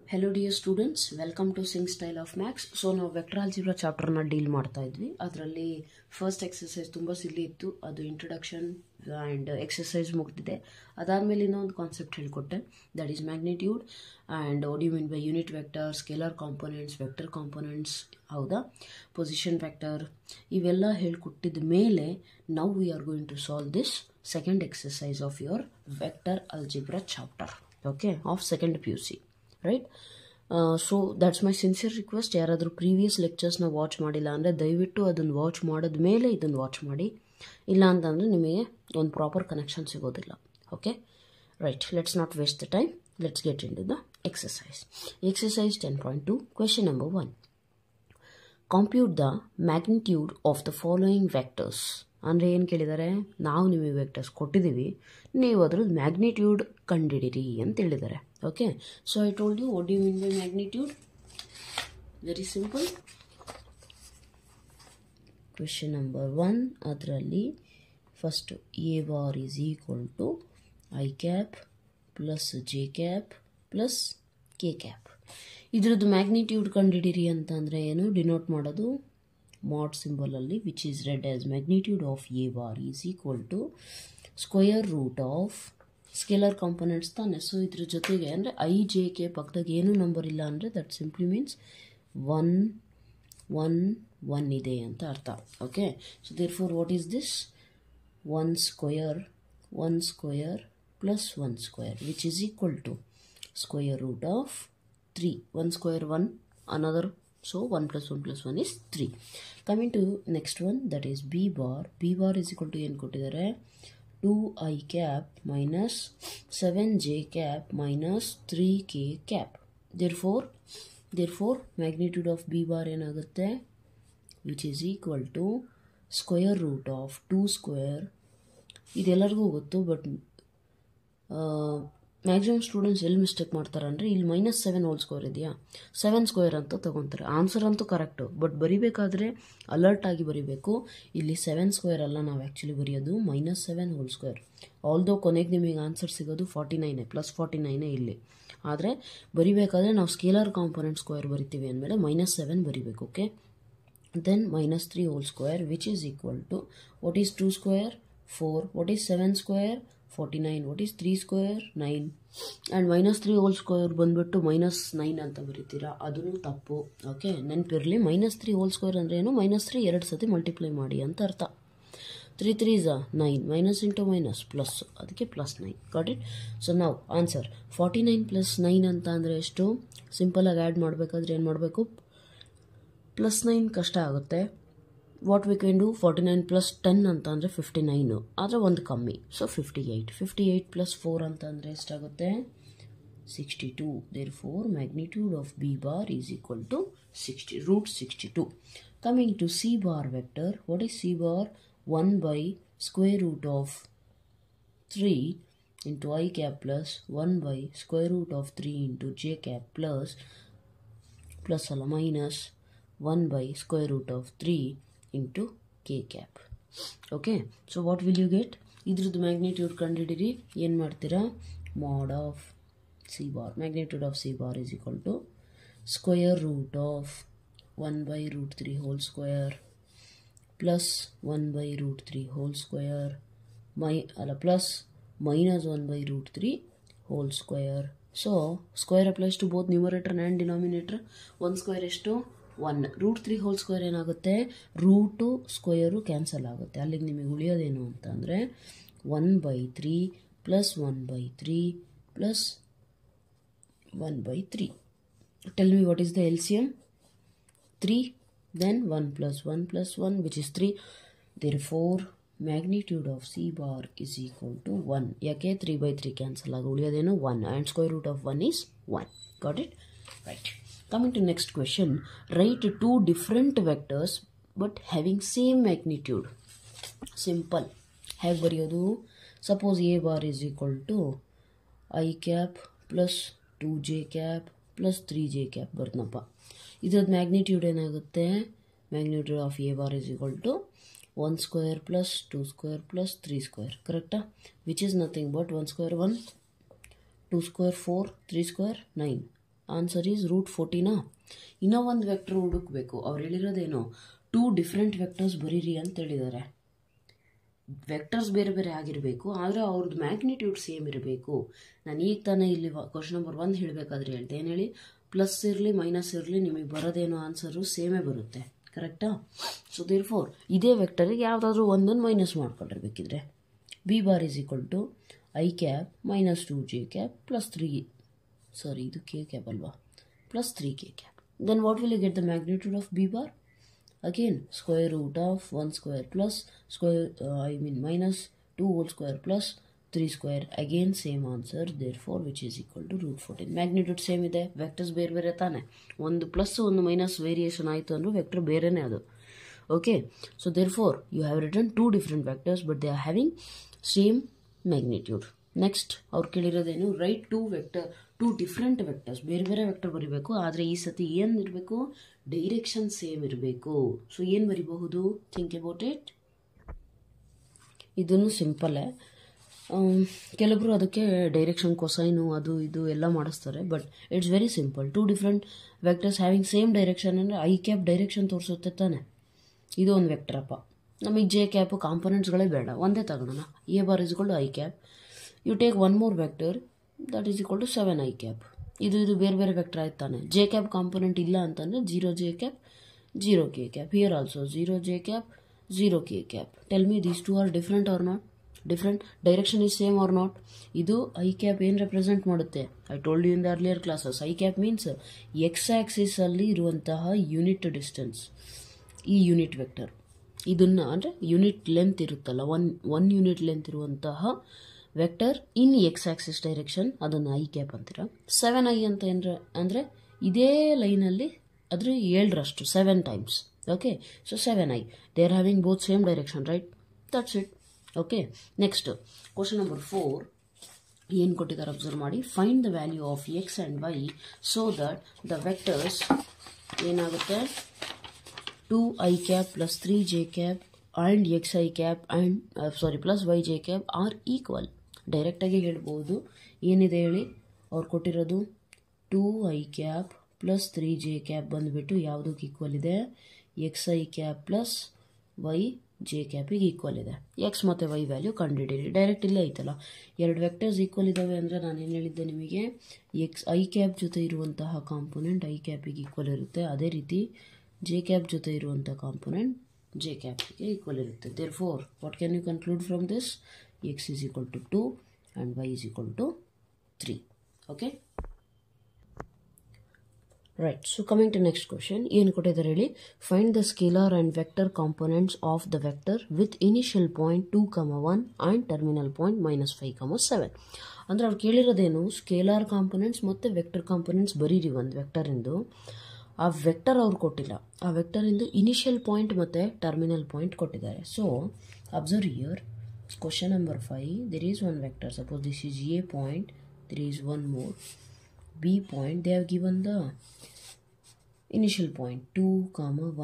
Hello dear students, welcome to Sing Style of Max. So ನಾವು vector algebra chapter ನ deal ಮಾಡ್ತಾ ಇದ್ವಿ. ಅದರಲ್ಲಿ ಫಸ್ಟ್ ಎಕ್ಸರ್ಸೈಸ್ ತುಂಬಾ ಸಿಲ್ಲಿ ಇತ್ತು, ಅದು ಇಂಟ್ರೊಡಕ್ಷನ್ ಅಂಡ್ ಎಕ್ಸರ್ಸೈಸ್ ಮುಗಿದಿದೆ. ಅದಾದ್ಮೇಲೆ ಇನ್ನೊಂದು ಕಾನ್ಸೆಪ್ಟ್ ಹೇಳ್ಕೊಟ್ಟೆ, that is magnitude and what you mean by unit vector, scalar components, vector components, ಹೌದಾ, ಪೊಸಿಷನ್ ವೆಕ್ಟರ್, ಇವೆಲ್ಲ ಹೇಳ್ಕೊಟ್ಟಿದ ಮೇಲೆ now we are going to solve this second exercise of your vector algebra chapter, okay, of second PUC. Right. So that's my sincere request. ಯಾರಾದರೂ previous ಲೆಕ್ಚರ್ಸ್ನ watch ಮಾಡಿಲ್ಲ ಅಂದರೆ ದಯವಿಟ್ಟು ಅದನ್ನು ವಾಚ್ ಮಾಡಿದ ಮೇಲೆ ಇದನ್ನು ವಾಚ್ ಮಾಡಿ, ಇಲ್ಲ ಅಂತಂದರೆ ನಿಮಗೆ ಒಂದು ಪ್ರಾಪರ್ ಕನೆಕ್ಷನ್ ಸಿಗೋದಿಲ್ಲ. Okay, right. Let's not waste the time, let's get into the exercise. Exercise 10.2, question number 1. Compute the magnitude of the following vectors. ಅಂದರೆ ಏನು ಕೇಳಿದ್ದಾರೆ, ನಾವು ನಿಮಗೆ ವೆಕ್ಟರ್ಸ್ ಕೊಟ್ಟಿದ್ದೀವಿ, ನೀವು ಅದ್ರದ್ದು ಮ್ಯಾಗ್ನಿಟ್ಯೂಡ್ ಕಂಡುಹಿಡಿರಿ ಅಂತ ಹೇಳಿದ್ದಾರೆ. Okay, so I told you what do you mean by magnitude. Very simple. Question number 1 ಅದರಲ್ಲಿ first a bar is equal to I cap plus J cap plus K cap. ಇದ್ರದ್ದು magnitude ಕಂಡುಹಿಡಿರಿ ಅಂತಂದರೆ ಏನು, denote ಮಾಡೋದು mod ಸಿಂಬಲಲ್ಲಿ, which is read as magnitude of A bar is equal to square root of scalar components ತಾನೆ. ಸೊ ಇದ್ರ ಜೊತೆಗೆ ಅಂದರೆ ಐ ಜೆ ಕೆ ಪಕ್ಕದಾಗ ಏನೂ ನಂಬರ್ ಇಲ್ಲ ಅಂದರೆ ದಟ್ ಸಿಂಪ್ಲಿ ಮೀನ್ಸ್ 1 1 1 ಇದೆ ಅಂತ ಅರ್ಥ. Okay, so therefore what is this, 1 square plus 1 square which is equal to square root of 3. 1 square 1 another, so 1 plus 1 plus 1 is 3. Coming to next one, that is b bar. B bar is equal to ಏನು ಕೊಟ್ಟಿದ್ದಾರೆ, 2i cap minus 7j cap minus 3k cap. Therefore magnitude of b bar ಏನಾಗುತ್ತೆ, which is equal to square root of 2 square. ಇದೆಲ್ಲರಿಗೂ ಗೊತ್ತು, but maximum students ಎಲ್ಲಿ mistake ಮಾಡ್ತಾರೆ ಅಂದರೆ, ಇಲ್ಲಿ -7 whole square ಇದೆಯಾ, 7 square ಅಂತ ತೊಗೊತಾರೆ. ಆನ್ಸರ್ ಅಂತೂ ಕರೆಕ್ಟು, ಬಟ್ ಬರಿಬೇಕಾದ್ರೆ ಅಲರ್ಟ್ ಆಗಿ ಬರಿಬೇಕು. ಇಲ್ಲಿ 7 ಸ್ಕ್ವೇರ್ ಅಲ್ಲ ನಾವು ಆ್ಯಕ್ಚುಲಿ ಬರೆಯೋದು, -7 ಹೋಲ್ ಸ್ಕ್ವೇರ್. ಆಲ್ದೋ ಕೊನೆಗೆ ನಿಮಗೆ ಆನ್ಸರ್ ಸಿಗೋದು 49 ಪ್ಲಸ್ 49 ಇಲ್ಲಿ. ಆದರೆ ಬರಿಬೇಕಾದ್ರೆ ನಾವು ಸ್ಕೇಲರ್ ಕಾಂಪೊನೆಂಟ್ ಸ್ಕ್ವೇರ್ ಬರಿತೀವಿ ಅಂದಮೇಲೆ -7 ಬರಿಬೇಕು. Okay, then -3 whole square which is equal to what is 2 square 4, what is 7 square 49, what is 3 square 9, and -3 whole square ಬಂದ್ಬಿಟ್ಟು -9 ಅಂತ ಬರೀತೀರಾ, ಅದನ್ನು ತಪ್ಪು. ಓಕೆ, ನೆನಪಿರಲಿ, -3 whole square ಅಂದರೆ ಏನು, -3 2 ಸತಿ ಮಲ್ಟಿಪ್ಲೈ ಮಾಡಿ ಅಂತ ಅರ್ಥ. 3 3s 9, minus into minus plus, ಅದಕ್ಕೆ +9. Got it. ಸೊ ನಾವು ಆನ್ಸರ್ 49 ಪ್ಲಸ್ 9 ಅಂತ ಅಂದರೆ ಎಷ್ಟು, ಸಿಂಪಲಾಗಿ ಆ್ಯಡ್ ಮಾಡಬೇಕಾದ್ರೆ ಏನು ಮಾಡಬೇಕು, +9 ಕಷ್ಟ ಆಗುತ್ತೆ. What we can do, 49 plus 10 ಅಂತ ಅಂದರೆ 59, ಆದರೆ ಒಂದು ಕಮ್ಮಿ, ಸೊ 58 ಪ್ಲಸ್ 4 ಅಂತ ಅಂದರೆ ಎಷ್ಟಾಗುತ್ತೆ, 62. Therefore magnitude of b bar is equal to √62. Coming to c bar vector, what is c bar, 1 by square root of 3 into I cap plus 1 by square root of 3 into j cap plus ಅಲ್ಲ minus 1 by square root of 3 into k cap. Okay, so what will you get, ಇದ್ರದ್ದು magnitude ಕಂಡುಹಿಡಿರಿ. ಏನು ಮಾಡ್ತೀರಾ, mod of c bar, magnitude of c bar is equal to square root of 1 by √3 whole square plus 1 by √3 whole square plus minus 1 by √3 whole square. So square applies to both numerator and denominator. 1 square ಎಷ್ಟು, 1. √3 whole square ಏನಾಗುತ್ತೆ, route square cancel ಆಗುತ್ತೆ. ಅಲ್ಲಿಗೆ ನಿಮಗೆ ಉಳಿಯೋದೇನು ಅಂತಂದರೆ 1/3 plus 1/3 plus 1/3. Tell me what is the LCM, 3, then 1 plus 1 plus 1 which is 3. Therefore magnitude of c bar is equal to 1. ಯಾಕೆ 3/3 cancel ಆಗಿ ಉಳಿಯೋದೇನು 1, and square root of 1 is 1. Got it? Right. Coming to next question, write 2 different vectors but having same magnitude. Simple. ಹೇಗೆ ಬರೆಯೋದು, suppose a bar is equal to I cap plus 2j cap plus 3j cap ಬರ್ನಪ್ಪ. ಇದ್ರದ್ದು magnitude ಏನಾಗುತ್ತೆ, magnitude of a bar is equal to 1 square plus 2 square plus 3 square, ಕರೆಕ್ಟಾ, which is nothing but 1 square 1, 2 square 4, 3 square 9, answer is √14. ಇನ್ನೂ ಒಂದು vector ಹುಡುಕಬೇಕು. ಅವ್ರು ಹೇಳಿರೋದೇನು, 2 different vectors ಬರೀರಿ ಅಂತ ಹೇಳಿದ್ದಾರೆ. ವೆಕ್ಟರ್ಸ್ ಬೇರೆ ಬೇರೆ ಆಗಿರಬೇಕು, ಆದರೆ ಅವ್ರದ್ದು ಮ್ಯಾಗ್ನಿಟ್ಯೂಡ್ ಸೇಮ್ ಇರಬೇಕು. ನಾನು ಈಗ ತಾನೇ ಇಲ್ಲಿ ಕ್ವಶನ್ ನಂಬರ್ 1 ಹೇಳಬೇಕಾದ್ರೆ ಹೇಳ್ತೆ, ಏನು ಹೇಳಿ, ಪ್ಲಸ್ ಇರಲಿ ಮೈನಸ್ ಇರಲಿ ನಿಮಗೆ ಬರೋದೇನೋ ಆನ್ಸರು ಸೇಮೇ ಬರುತ್ತೆ. ಕರೆಕ್ಟಾ? ಸೊ ದೇರ್ಫೋರ್ ಇದೇ ವೆಕ್ಟರಿಗೆ ಯಾವುದಾದ್ರೂ ಒಂದನ್ನು ಮೈನಸ್ ಮಾಡ್ಕೊಂಡಿರ್ಬೇಕಿದ್ರೆ b bar is equal to I cap minus 2j cap plus 3, sorry ಇದು ಕೆ ಕ್ಯಾಪ್ ಅಲ್ವಾ, plus 3k cap. Then what will you get the magnitude of b bar? Again square root of 1 square plus minus 2 whole square plus 3 square. Again same answer, therefore which is equal to √14. Magnitude same ಇದೆ, vectors ಬೇರೆ ಬೇರೆ ತಾನೆ. ಒಂದು plus ಒಂದು minus variation ಆಯಿತು ಅಂದ್ರೆ vector ಬೇರೆನೇ ಅದು. Okay, so therefore you have written 2 different vectors but they are having same magnitude. Next ಅವ್ರು ಕೇಳಿರೋದೇನು, ರೈಟ್ 2 ಡಿಫ್ರೆಂಟ್ ವೆಕ್ಟರ್ಸ್, ಬೇರೆ ಬೇರೆ ವೆಕ್ಟರ್ ಬರೀಬೇಕು, ಆದರೆ ಈ ಸತಿ ಏನು ಇರಬೇಕು, ಡೈರೆಕ್ಷನ್ ಸೇಮ್ ಇರಬೇಕು. ಸೊ ಏನು ಬರಿಬಹುದು, ಥಿಂಕ್ ಅಬೌಟ್ ಇಟ್. ಇದನ್ನು ಸಿಂಪಲ್ಲೇ, ಕೆಲವರು ಅದಕ್ಕೆ ಡೈರೆಕ್ಷನ್ ಕೊಸೈನು ಅದು ಇದು ಎಲ್ಲ ಮಾಡಿಸ್ತಾರೆ, but it's very simple. 2 different vectors having same direction ಅಂದರೆ ಐ ಕ್ಯಾಪ್ ಡೈರೆಕ್ಷನ್ ತೋರಿಸುತ್ತೆ ತಾನೆ. ಇದು ಒಂದು ವೆಕ್ಟರಪ್ಪ, ನಮಗೆ ಜೆ ಕ್ಯಾಪು ಕಾಂಪೊನೆಂಟ್ಸ್ಗಳೇ ಬೇಡ, ಒಂದೇ ತಗೊಳ್ಳೋಣ. A bar is equal to I cap, you take one more vector that is equal to 7i cap. ಇದು ಬೇರೆ ಬೇರೆ ವೆಕ್ಟರ್ ಆಯ್ತು ತಾನೆ. ಜೆ ಕ್ಯಾಪ್ ಕಾಂಪೊನೆಂಟ್ ಇಲ್ಲ ಅಂತಂದರೆ 0j cap 0k cap. Here also 0j cap 0k cap. Tell me these 2 are different or not? Different. Direction is same or not? ಇದು I cap ಏನು represent ಮಾಡುತ್ತೆ? I told you in the earlier classes, I cap means X axis ಅಲ್ಲಿ ಇರುವಂತಹ unit distance, ಈ unit vector. ಇದನ್ನು ಅಂದರೆ unit length ಇರುತ್ತಲ್ಲ, one unit length ಇರುವಂತಹ vector in X axis direction, ಅದನ್ನು ಐ ಕ್ಯಾಪ್ ಅಂತೀರ. 7i ಅಂತ ಅಂದರೆ ಇದೇ ಲೈನಲ್ಲಿ ಅದ್ರ 7ರಷ್ಟು, 7 times. Okay, so 7i, they are having both same direction, right? That's it. Okay, next question number 4 ಏನು ಕೊಟ್ಟಿದ್ದಾರೆ ಅಬ್ಸರ್ವ್ ಮಾಡಿ. Find the value of X and Y so that the vectors ಏನಾಗುತ್ತೆ, 2i cap plus 3j cap and xi cap and plus yj cap are equal. ಡೈರೆಕ್ಟಾಗಿ ಹೇಳ್ಬೋದು. ಏನಿದೆ ಹೇಳಿ, ಅವ್ರು ಕೊಟ್ಟಿರೋದು 2i cap plus 3j cap ಬಂದುಬಿಟ್ಟು ಯಾವುದಕ್ಕೆ ಈಕ್ವಲ್ ಇದೆ, xi ಕ್ಯಾಪ್ ಪ್ಲಸ್ yj ಕ್ಯಾಪಿಗೆ ಈಕ್ವಲ್ ಇದೆ. ಎಕ್ಸ್ ಮತ್ತು ವೈ ವ್ಯಾಲ್ಯೂ ಕಂಡುಹಿಡೀರಿ. ಡೈರೆಕ್ಟ್ ಇಲ್ಲೇ ಐತಲ್ಲ, 2 ವೆಕ್ಟರ್ಸ್ ಈಕ್ವಲ್ ಇದ್ದಾವೆ ಅಂದರೆ ನಾನು ಏನು ಹೇಳಿದ್ದೆ ನಿಮಗೆ, ಐ ಕ್ಯಾಪ್ ಜೊತೆ ಇರುವಂತಹ ಕಾಂಪೊನೆಂಟ್ ಐ ಕ್ಯಾಪಿಗೆ ಈಕ್ವಲ್ ಇರುತ್ತೆ. ಅದೇ ರೀತಿ ಜೆ ಕ್ಯಾಪ್ ಜೊತೆ ಇರುವಂಥ ಕಾಂಪೊನೆಂಟ್ ಜೆ ಕ್ಯಾಪಿಗೆ ಈಕ್ವಲ್ ಇರುತ್ತೆ. Therefore what can you conclude from this, x is equal to 2 and y is equal to 3. Okay, right. So coming to next question, ಏನು ಕೊಟ್ಟಿದ್ದಾರೆ ಹೇಳಿ, find the scalar and vector components of the vector with initial point 2, 1 and terminal point -5, 7. ಅಂದರೆ ಅವ್ರು ಕೇಳಿರೋದೇನು, scalar components ಮತ್ತು vector components ಬರೀರಿ ಒಂದು ವೆಕ್ಟರಿಂದು. ಆ vector ಅವ್ರು ಕೊಟ್ಟಿಲ್ಲ, ಆ ವೆಕ್ಟರಿಂದು ಇನಿಷಿಯಲ್ ಪಾಯಿಂಟ್ ಮತ್ತು ಟರ್ಮಿನಲ್ ಪಾಯಿಂಟ್ ಕೊಟ್ಟಿದ್ದಾರೆ. So observe here, question number 5, there is one vector, suppose this is a point, there is one more b point, they have given the initial point 2,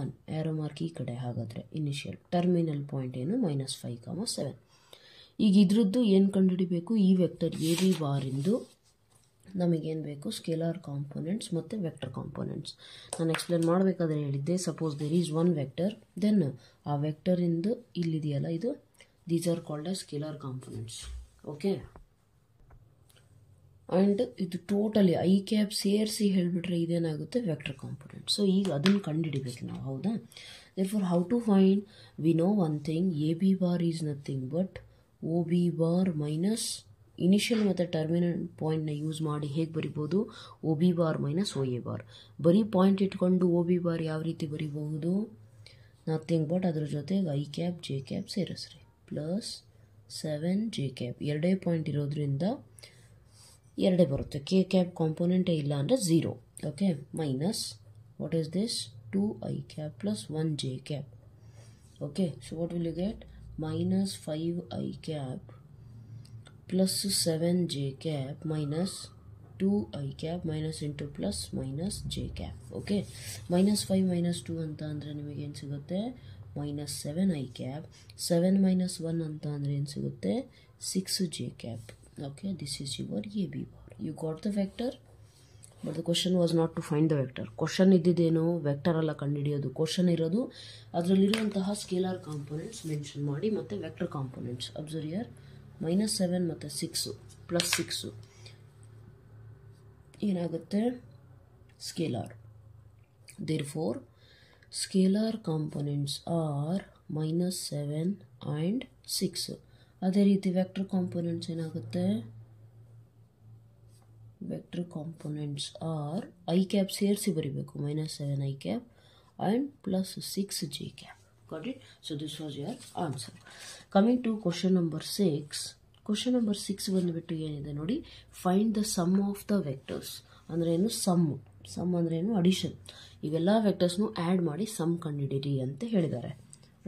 1, arrow mark ಈ ಕಡೆ, ಹಾಗಾದರೆ initial. Terminal point ಏನು, -5, 7. ಈಗ ಇದ್ರದ್ದು ಏನು ಕಂಡುಹಿಡಿಬೇಕು, ಈ vector A B ಬಾರಿಂದು ನಮಗೇನು ಬೇಕು, ಸ್ಕೇಲಾರ್ ಕಾಂಪೊನೆಂಟ್ಸ್ ಮತ್ತು ವೆಕ್ಟರ್ ಕಾಂಪೊನೆಂಟ್ಸ್. ನಾನು ಎಕ್ಸ್ಪ್ಲೇನ್ ಮಾಡಬೇಕಾದ್ರೆ ಹೇಳಿದ್ದೆ, suppose there is one vector, then ಆ ವೆಕ್ಟರಿಂದು ಇಲ್ಲಿದೆಯಲ್ಲ ಇದು, these are called as scalar components. Okay, and ಇದು ಟೋಟಲಿ ಐ ಕ್ಯಾಪ್ ಸೇರಿಸಿ ಹೇಳಿಬಿಟ್ರೆ ಇದೇನಾಗುತ್ತೆ, ವೆಕ್ಟರ್ ಕಾಂಪೊನೆಂಟ್. ಸೊ ಈಗ ಅದನ್ನು ಕಂಡುಹಿಡಿಬೇಕು ನಾವು, ಹೌದಾ? therefore how to find, we know one thing, a b bar is nothing but o b bar minus initial ಮತ್ತು terminal ಪಾಯಿಂಟ್ನ ಯೂಸ್ ಮಾಡಿ ಹೇಗೆ ಬರಿಬೋದು, o b bar minus o a bar. ಬರೀ ಪಾಯಿಂಟ್ ಇಟ್ಕೊಂಡು o b bar ಯಾವ ರೀತಿ ಬರಿಬಹುದು, nothing but ಅದ್ರ ಜೊತೆಗೆ ಐ ಕ್ಯಾಪ್ ಜೆ ಕ್ಯಾಪ್ ಸೇರಿಸ್ರಿ ಪ್ಲಸ್ 7j ಕ್ಯಾಪ್. 2 ಪಾಯಿಂಟ್ ಇರೋದ್ರಿಂದ 2 ಬರುತ್ತೆ, ಕೆ ಕ್ಯಾಪ್ ಕಾಂಪೊನೆಂಟೇ ಇಲ್ಲ ಅಂದರೆ 0. Okay, minus what is this, 2i cap plus 1j cap. Okay, so what will you get, minus 5i cap plus 7j cap minus 2i cap minus into plus minus j cap. Okay, -5 - 2 ಅಂತ ಅಂದರೆ ನಿಮಗೇನು ಸಿಗುತ್ತೆ, -7i cap. 7 - 1 ಅಂತ ಅಂದರೆ ಏನು ಸಿಗುತ್ತೆ, 6j cap. Okay, this is your a B bar. You got the vector. But the question was not to find the vector. Question ಇದ್ದಿದ್ದೇನು vector ಅಲ್ಲ ಕಂಡುಹಿಡಿಯೋದು. ಕ್ವಶನ್ ಇರೋದು ಅದರಲ್ಲಿರುವಂತಹ ಸ್ಕೇಲಾರ್ ಕಾಂಪೊನೆಂಟ್ಸ್ ಮೆನ್ಷನ್ ಮಾಡಿ ಮತ್ತು ವೆಕ್ಟರ್ ಕಾಂಪೊನೆಂಟ್ಸ್. ಅಬ್ಸರ್ವ್ ಹಿಯರ್ -7 ಮತ್ತು 6 +6 ಏನಾಗುತ್ತೆ scalar. Therefore scalar components are -7 and 6. ಅದೇ ರೀತಿ ವೆಕ್ಟರ್ ಕಾಂಪೊನೆಂಟ್ಸ್ ಏನಾಗುತ್ತೆ, vector components are i cap ಸೇರಿಸಿ ಬರೀಬೇಕು, -7 i cap and +6 j cap. Got it? So this was your answer. Coming to question number 6. Question number 6 ಬಂದುಬಿಟ್ಟು ಏನಿದೆ ನೋಡಿ, find the sum of the vectors. ಅಂದರೆ ಏನು some ಅಂದರೆ ಏನು ಅಡಿಷನ್. ಇವೆಲ್ಲ ವೆಕ್ಟರ್ಸ್ನು ಆ್ಯಡ್ ಮಾಡಿ ಸಮ್ ಕಂಡುಹಿಡಿಯಿರಿ ಅಂತ ಹೇಳಿದ್ದಾರೆ.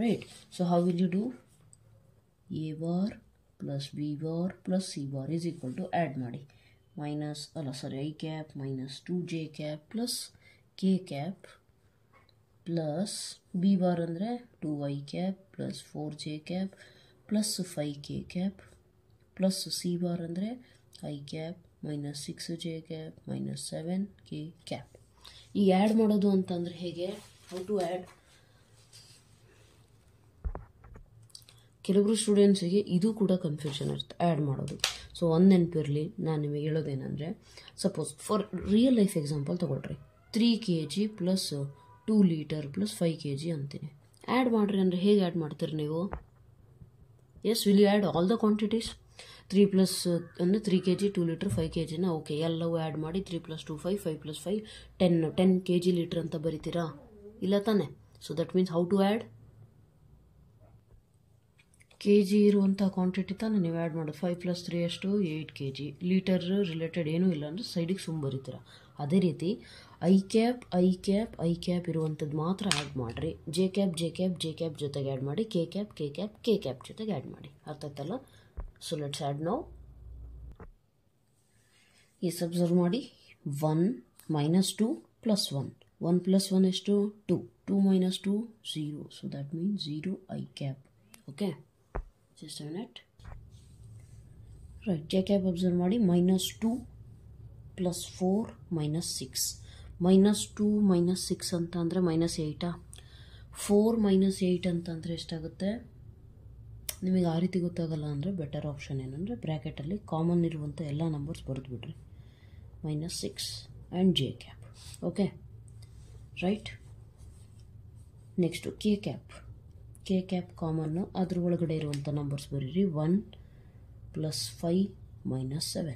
Right? So how will you do? A bar plus B bar plus c bar is equal to add ಮಾಡಿ i cap -2 j cap plus K cap plus B bar ಅಂದರೆ 2 i cap plus 4 J cap plus 5 k cap plus c bar ಅಂದರೆ I cap -6 j cap -7 k cap. ಈಗ add ಮಾಡೋದು ಅಂತಂದರೆ ಹೇಗೆ? How to add? ಕೆಲವರು ಸ್ಟೂಡೆಂಟ್ಸಿಗೆ ಇದು ಕೂಡ ಕನ್ಫ್ಯೂಷನ್ ಇರುತ್ತೆ ಆ್ಯಡ್ ಮಾಡೋದು. ಸೊ ಒಂದು ನೆನಪಿರಲಿ, ನಾನು ನಿಮಗೆ ಹೇಳೋದೇನೆಂದರೆ, suppose for real life example ತೊಗೊಳ್ರಿ, 3 kg plus 2 litre plus 5 kg ಅಂತೀನಿ. ಆ್ಯಡ್ ಮಾಡಿರಿ ಅಂದರೆ ಹೇಗೆ ಆ್ಯಡ್ ಮಾಡ್ತೀರಿ ನೀವು? Yes, will you add all the quantities? 3 plus ಅಂದರೆ 3 kg 2 ಲೀಟರ್ 5 kgನ ಓಕೆ ಎಲ್ಲವೂ ಆ್ಯಡ್ ಮಾಡಿ 3 + 2 5 5 + 5 10 kg ಲೀಟರ್ ಅಂತ ಬರಿತೀರಾ? ಇಲ್ಲ ತಾನೆ? So that means how to add? kg ಇರುವಂಥ ಕ್ವಾಂಟಿಟಿ ತಾನೇ ನೀವು ಆ್ಯಡ್ ಮಾಡೋದು. 5 + 3 ಎಷ್ಟು? 8 kg. ಲೀಟರ್ ರಿಲೇಟೆಡ್ ಏನೂ ಇಲ್ಲ ಅಂದರೆ ಸೈಡಿಗೆ ಸುಮ್ಮ ಬರೀತೀರ. ಅದೇ ರೀತಿ ಐ ಕ್ಯಾಪ್ ಇರುವಂಥದ್ದು ಮಾತ್ರ ಆ್ಯಡ್ ಮಾಡಿರಿ. ಜೆ ಕ್ಯಾಪ್ ಜೊತೆಗೆ ಆ್ಯಡ್ ಮಾಡಿ, ಕೆ ಕ್ಯಾಪ್ ಜೊತೆಗೆ ಆ್ಯಡ್ ಮಾಡಿ. ಅರ್ಥ ಆಯ್ತಲ್ಲ? So let's add now. ಈ ಅಬ್ಸರ್ವ್ ಮಾಡಿ, 1 -2 + 1. 1 + 1 ಎಷ್ಟು? 2. 2 - 2 0. So that means 0 I cap. Okay, just a minute. Right, j cap observe ಮಾಡಿ, -2 + 4 - 6. -2 - 6 ಅಂತ ಅಂದರೆ -8. 4 - 8 ಅಂತಂದರೆ ಎಷ್ಟಾಗುತ್ತೆ? ನಿಮಗೆ ಆ ರೀತಿ ಗೊತ್ತಾಗಲ್ಲ ಅಂದರೆ ಬೆಟರ್ ಆಪ್ಷನ್ ಏನಂದರೆ ಬ್ರ್ಯಾಕೆಟಲ್ಲಿ ಕಾಮನ್ ಇರುವಂಥ ಎಲ್ಲ ನಂಬರ್ಸ್ ಬರೆದುಬಿಡ್ರಿ. -6 and j cap. Okay, right. Next k cap ಕಾಮನ್ನು, ಅದ್ರ ಒಳಗಡೆ ಇರುವಂಥ ನಂಬರ್ಸ್ ಬರೀರಿ. 1 + 5 - 7.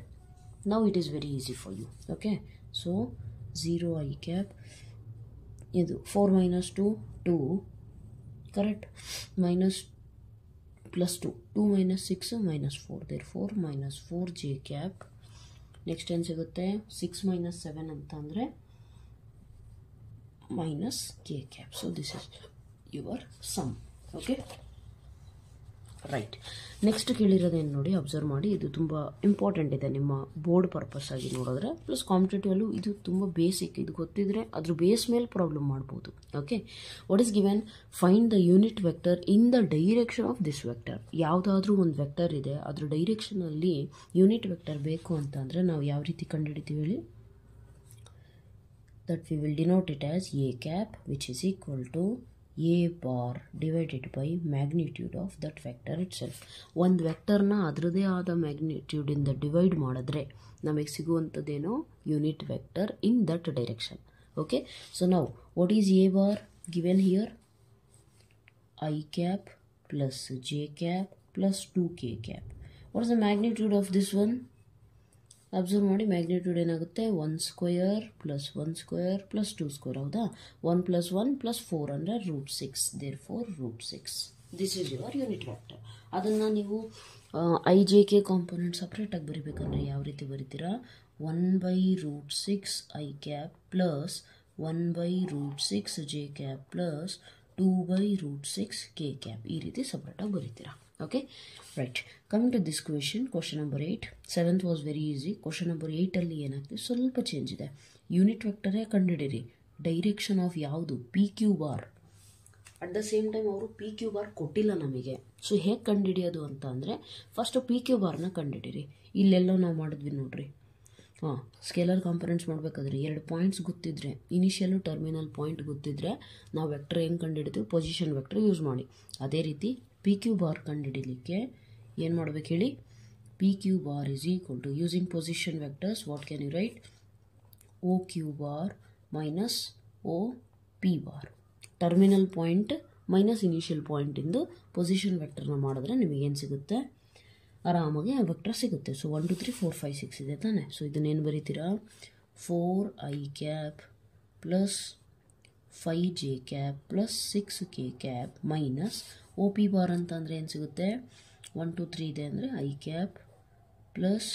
Now it is very easy for you. Okay, so 0 I cap, ಇದು 4 - 2 2, correct, +2 2 - 6 -4. Therefore -4 J cap. Next ಏನು ಸಿಗುತ್ತೆ? 6 - 7 ಅಂತ ಅಂದರೆ -K cap. So this is your sum. Okay, right. Next ಕೇಳಿರೋದೇನು ನೋಡಿ, ಅಬ್ಸರ್ವ್ ಮಾಡಿ. ಇದು ತುಂಬ ಇಂಪಾರ್ಟೆಂಟ್ ಇದೆ ನಿಮ್ಮ ಬೋರ್ಡ್ ಪರ್ಪಸ್ ಆಗಿ ನೋಡಿದ್ರೆ, ಪ್ಲಸ್ ಕಾಂಪಿಟೇಟಿವಲ್ಲೂ ಇದು ತುಂಬ ಬೇಸಿಕ್. ಇದು ಗೊತ್ತಿದ್ರೆ ಅದ್ರ ಬೇಸ್ ಮೇಲೆ ಪ್ರಾಬ್ಲಮ್ ಮಾಡ್ಬೋದು. Okay, what is given? Find the unit vector in the direction of this vector. ಯಾವುದಾದ್ರೂ ಒಂದು ವೆಕ್ಟರ್ ಇದೆ, ಅದ್ರ ಡೈರೆಕ್ಷನಲ್ಲಿ ಯೂನಿಟ್ ವೆಕ್ಟರ್ ಬೇಕು ಅಂತಂದರೆ ನಾವು ಯಾವ ರೀತಿ ಕಂಡುಹಿಡಿತೀವಿ ಹೇಳಿ? That we will denote it as A cap, which is equal to A bar divided by magnitude of that vector itself. ಒಂದು ವೆಕ್ಟರ್ನ ಅದರದೇ ಆದ ಮ್ಯಾಗ್ನಿಟ್ಯೂಡಿಂದ ಡಿವೈಡ್ ಮಾಡಿದ್ರೆ ನಮಗೆ ಸಿಗುವಂಥದ್ದೇನೋ unit vector in that direction. Okay, so ನಾವು what is A bar given here? I cap plus J cap plus 2 K cap. What is the magnitude of this one? Observe ಮಾಡಿ, ಮ್ಯಾಗ್ನಿಟ್ಯೂಡ್ ಏನಾಗುತ್ತೆ? 1² + 1² + 2². ಹೌದಾ? 1 + 1 + 4 ಅಂದರೆ √6. Therefore √6. This is your unit vector. ಅದನ್ನು ನೀವು I J K component ಸಪ್ರೇಟಾಗಿ ಬರೀಬೇಕಂದ್ರೆ ಯಾವ ರೀತಿ ಬರೀತೀರಾ? 1/√6 I cap plus 1/√6 J cap plus 2/√6 K cap. ಈ ರೀತಿ ಸಪ್ರೇಟಾಗಿ ಬರೀತೀರಾ. Okay, right. Coming to this question number 8. 7th was very easy. Question number 8ಅಲ್ಲಿ ಏನಾಗ್ತದೆ? ಸ್ವಲ್ಪ ಚೇಂಜ್ ಇದೆ. ಯೂನಿಟ್ ವೆಕ್ಟರೇ ಕಂಡುಹಿಡಿರಿ. ಡೈರೆಕ್ಷನ್ ಆಫ್ ಯಾವುದು? P Q bar. At the same time ಅವರು ಪಿ ಕ್ಯೂ ಬಾರ್ ಕೊಟ್ಟಿಲ್ಲ ನಮಗೆ. ಸೊ ಹೇಗೆ ಕಂಡುಹಿಡಿಯೋದು ಅಂತ ಅಂದರೆ, ಫಸ್ಟು ಪಿ ಕ್ಯೂ ಬಾರ್ನ ಕಂಡುಹಿಡಿರಿ. ಇಲ್ಲೆಲ್ಲೋ ನಾವು ಮಾಡಿದ್ವಿ ನೋಡ್ರಿ, ಸ್ಕೇಲರ್ ಕಾಂಪೊನೆಂಟ್ಸ್ ಮಾಡಬೇಕಾದ್ರೆ 2 ಪಾಯಿಂಟ್ಸ್ ಗೊತ್ತಿದ್ರೆ, ಇನಿಷಿಯಲು ಟರ್ಮಿನಲ್ ಪಾಯಿಂಟ್ ಗೊತ್ತಿದ್ರೆ ನಾವು ವೆಕ್ಟರ್ ಹೆಂಗೆ ಕಂಡುಹಿಡಿತೀವಿ, ಪೊಸಿಷನ್ ವೆಕ್ಟರ್ ಯೂಸ್ ಮಾಡಿ. ಅದೇ ರೀತಿ ಪಿ ಕ್ಯೂ ಬಾರ್ ಕಂಡುಹಿಡಿಲಿಕ್ಕೆ ಏನು ಮಾಡ್ಬೇಕು ಹೇಳಿ, P Q bar is equal to using position vectors, what can you write, O Q bar minus O P bar. Terminal point minus initial ಪಾಯಿಂಟಿಂದು position ವೆಕ್ಟರ್ನ ಮಾಡಿದ್ರೆ ನಿಮಗೇನು ಸಿಗುತ್ತೆ, ಆರಾಮಾಗಿ ಆ ವೆಕ್ಟರ್ ಸಿಗುತ್ತೆ. ಸೊ 1 2 3 4 5 6 ಇದೆ ತಾನೆ. ಸೊ ಇದನ್ನೇನು ಬರೀತೀರಾ, 4i cap plus 5j cap plus 6k cap minus O P bar ಅಂತ ಅಂದರೆ ಏನು ಸಿಗುತ್ತೆ, 1 2 3 ಇದೆ ಅಂದರೆ i cap plus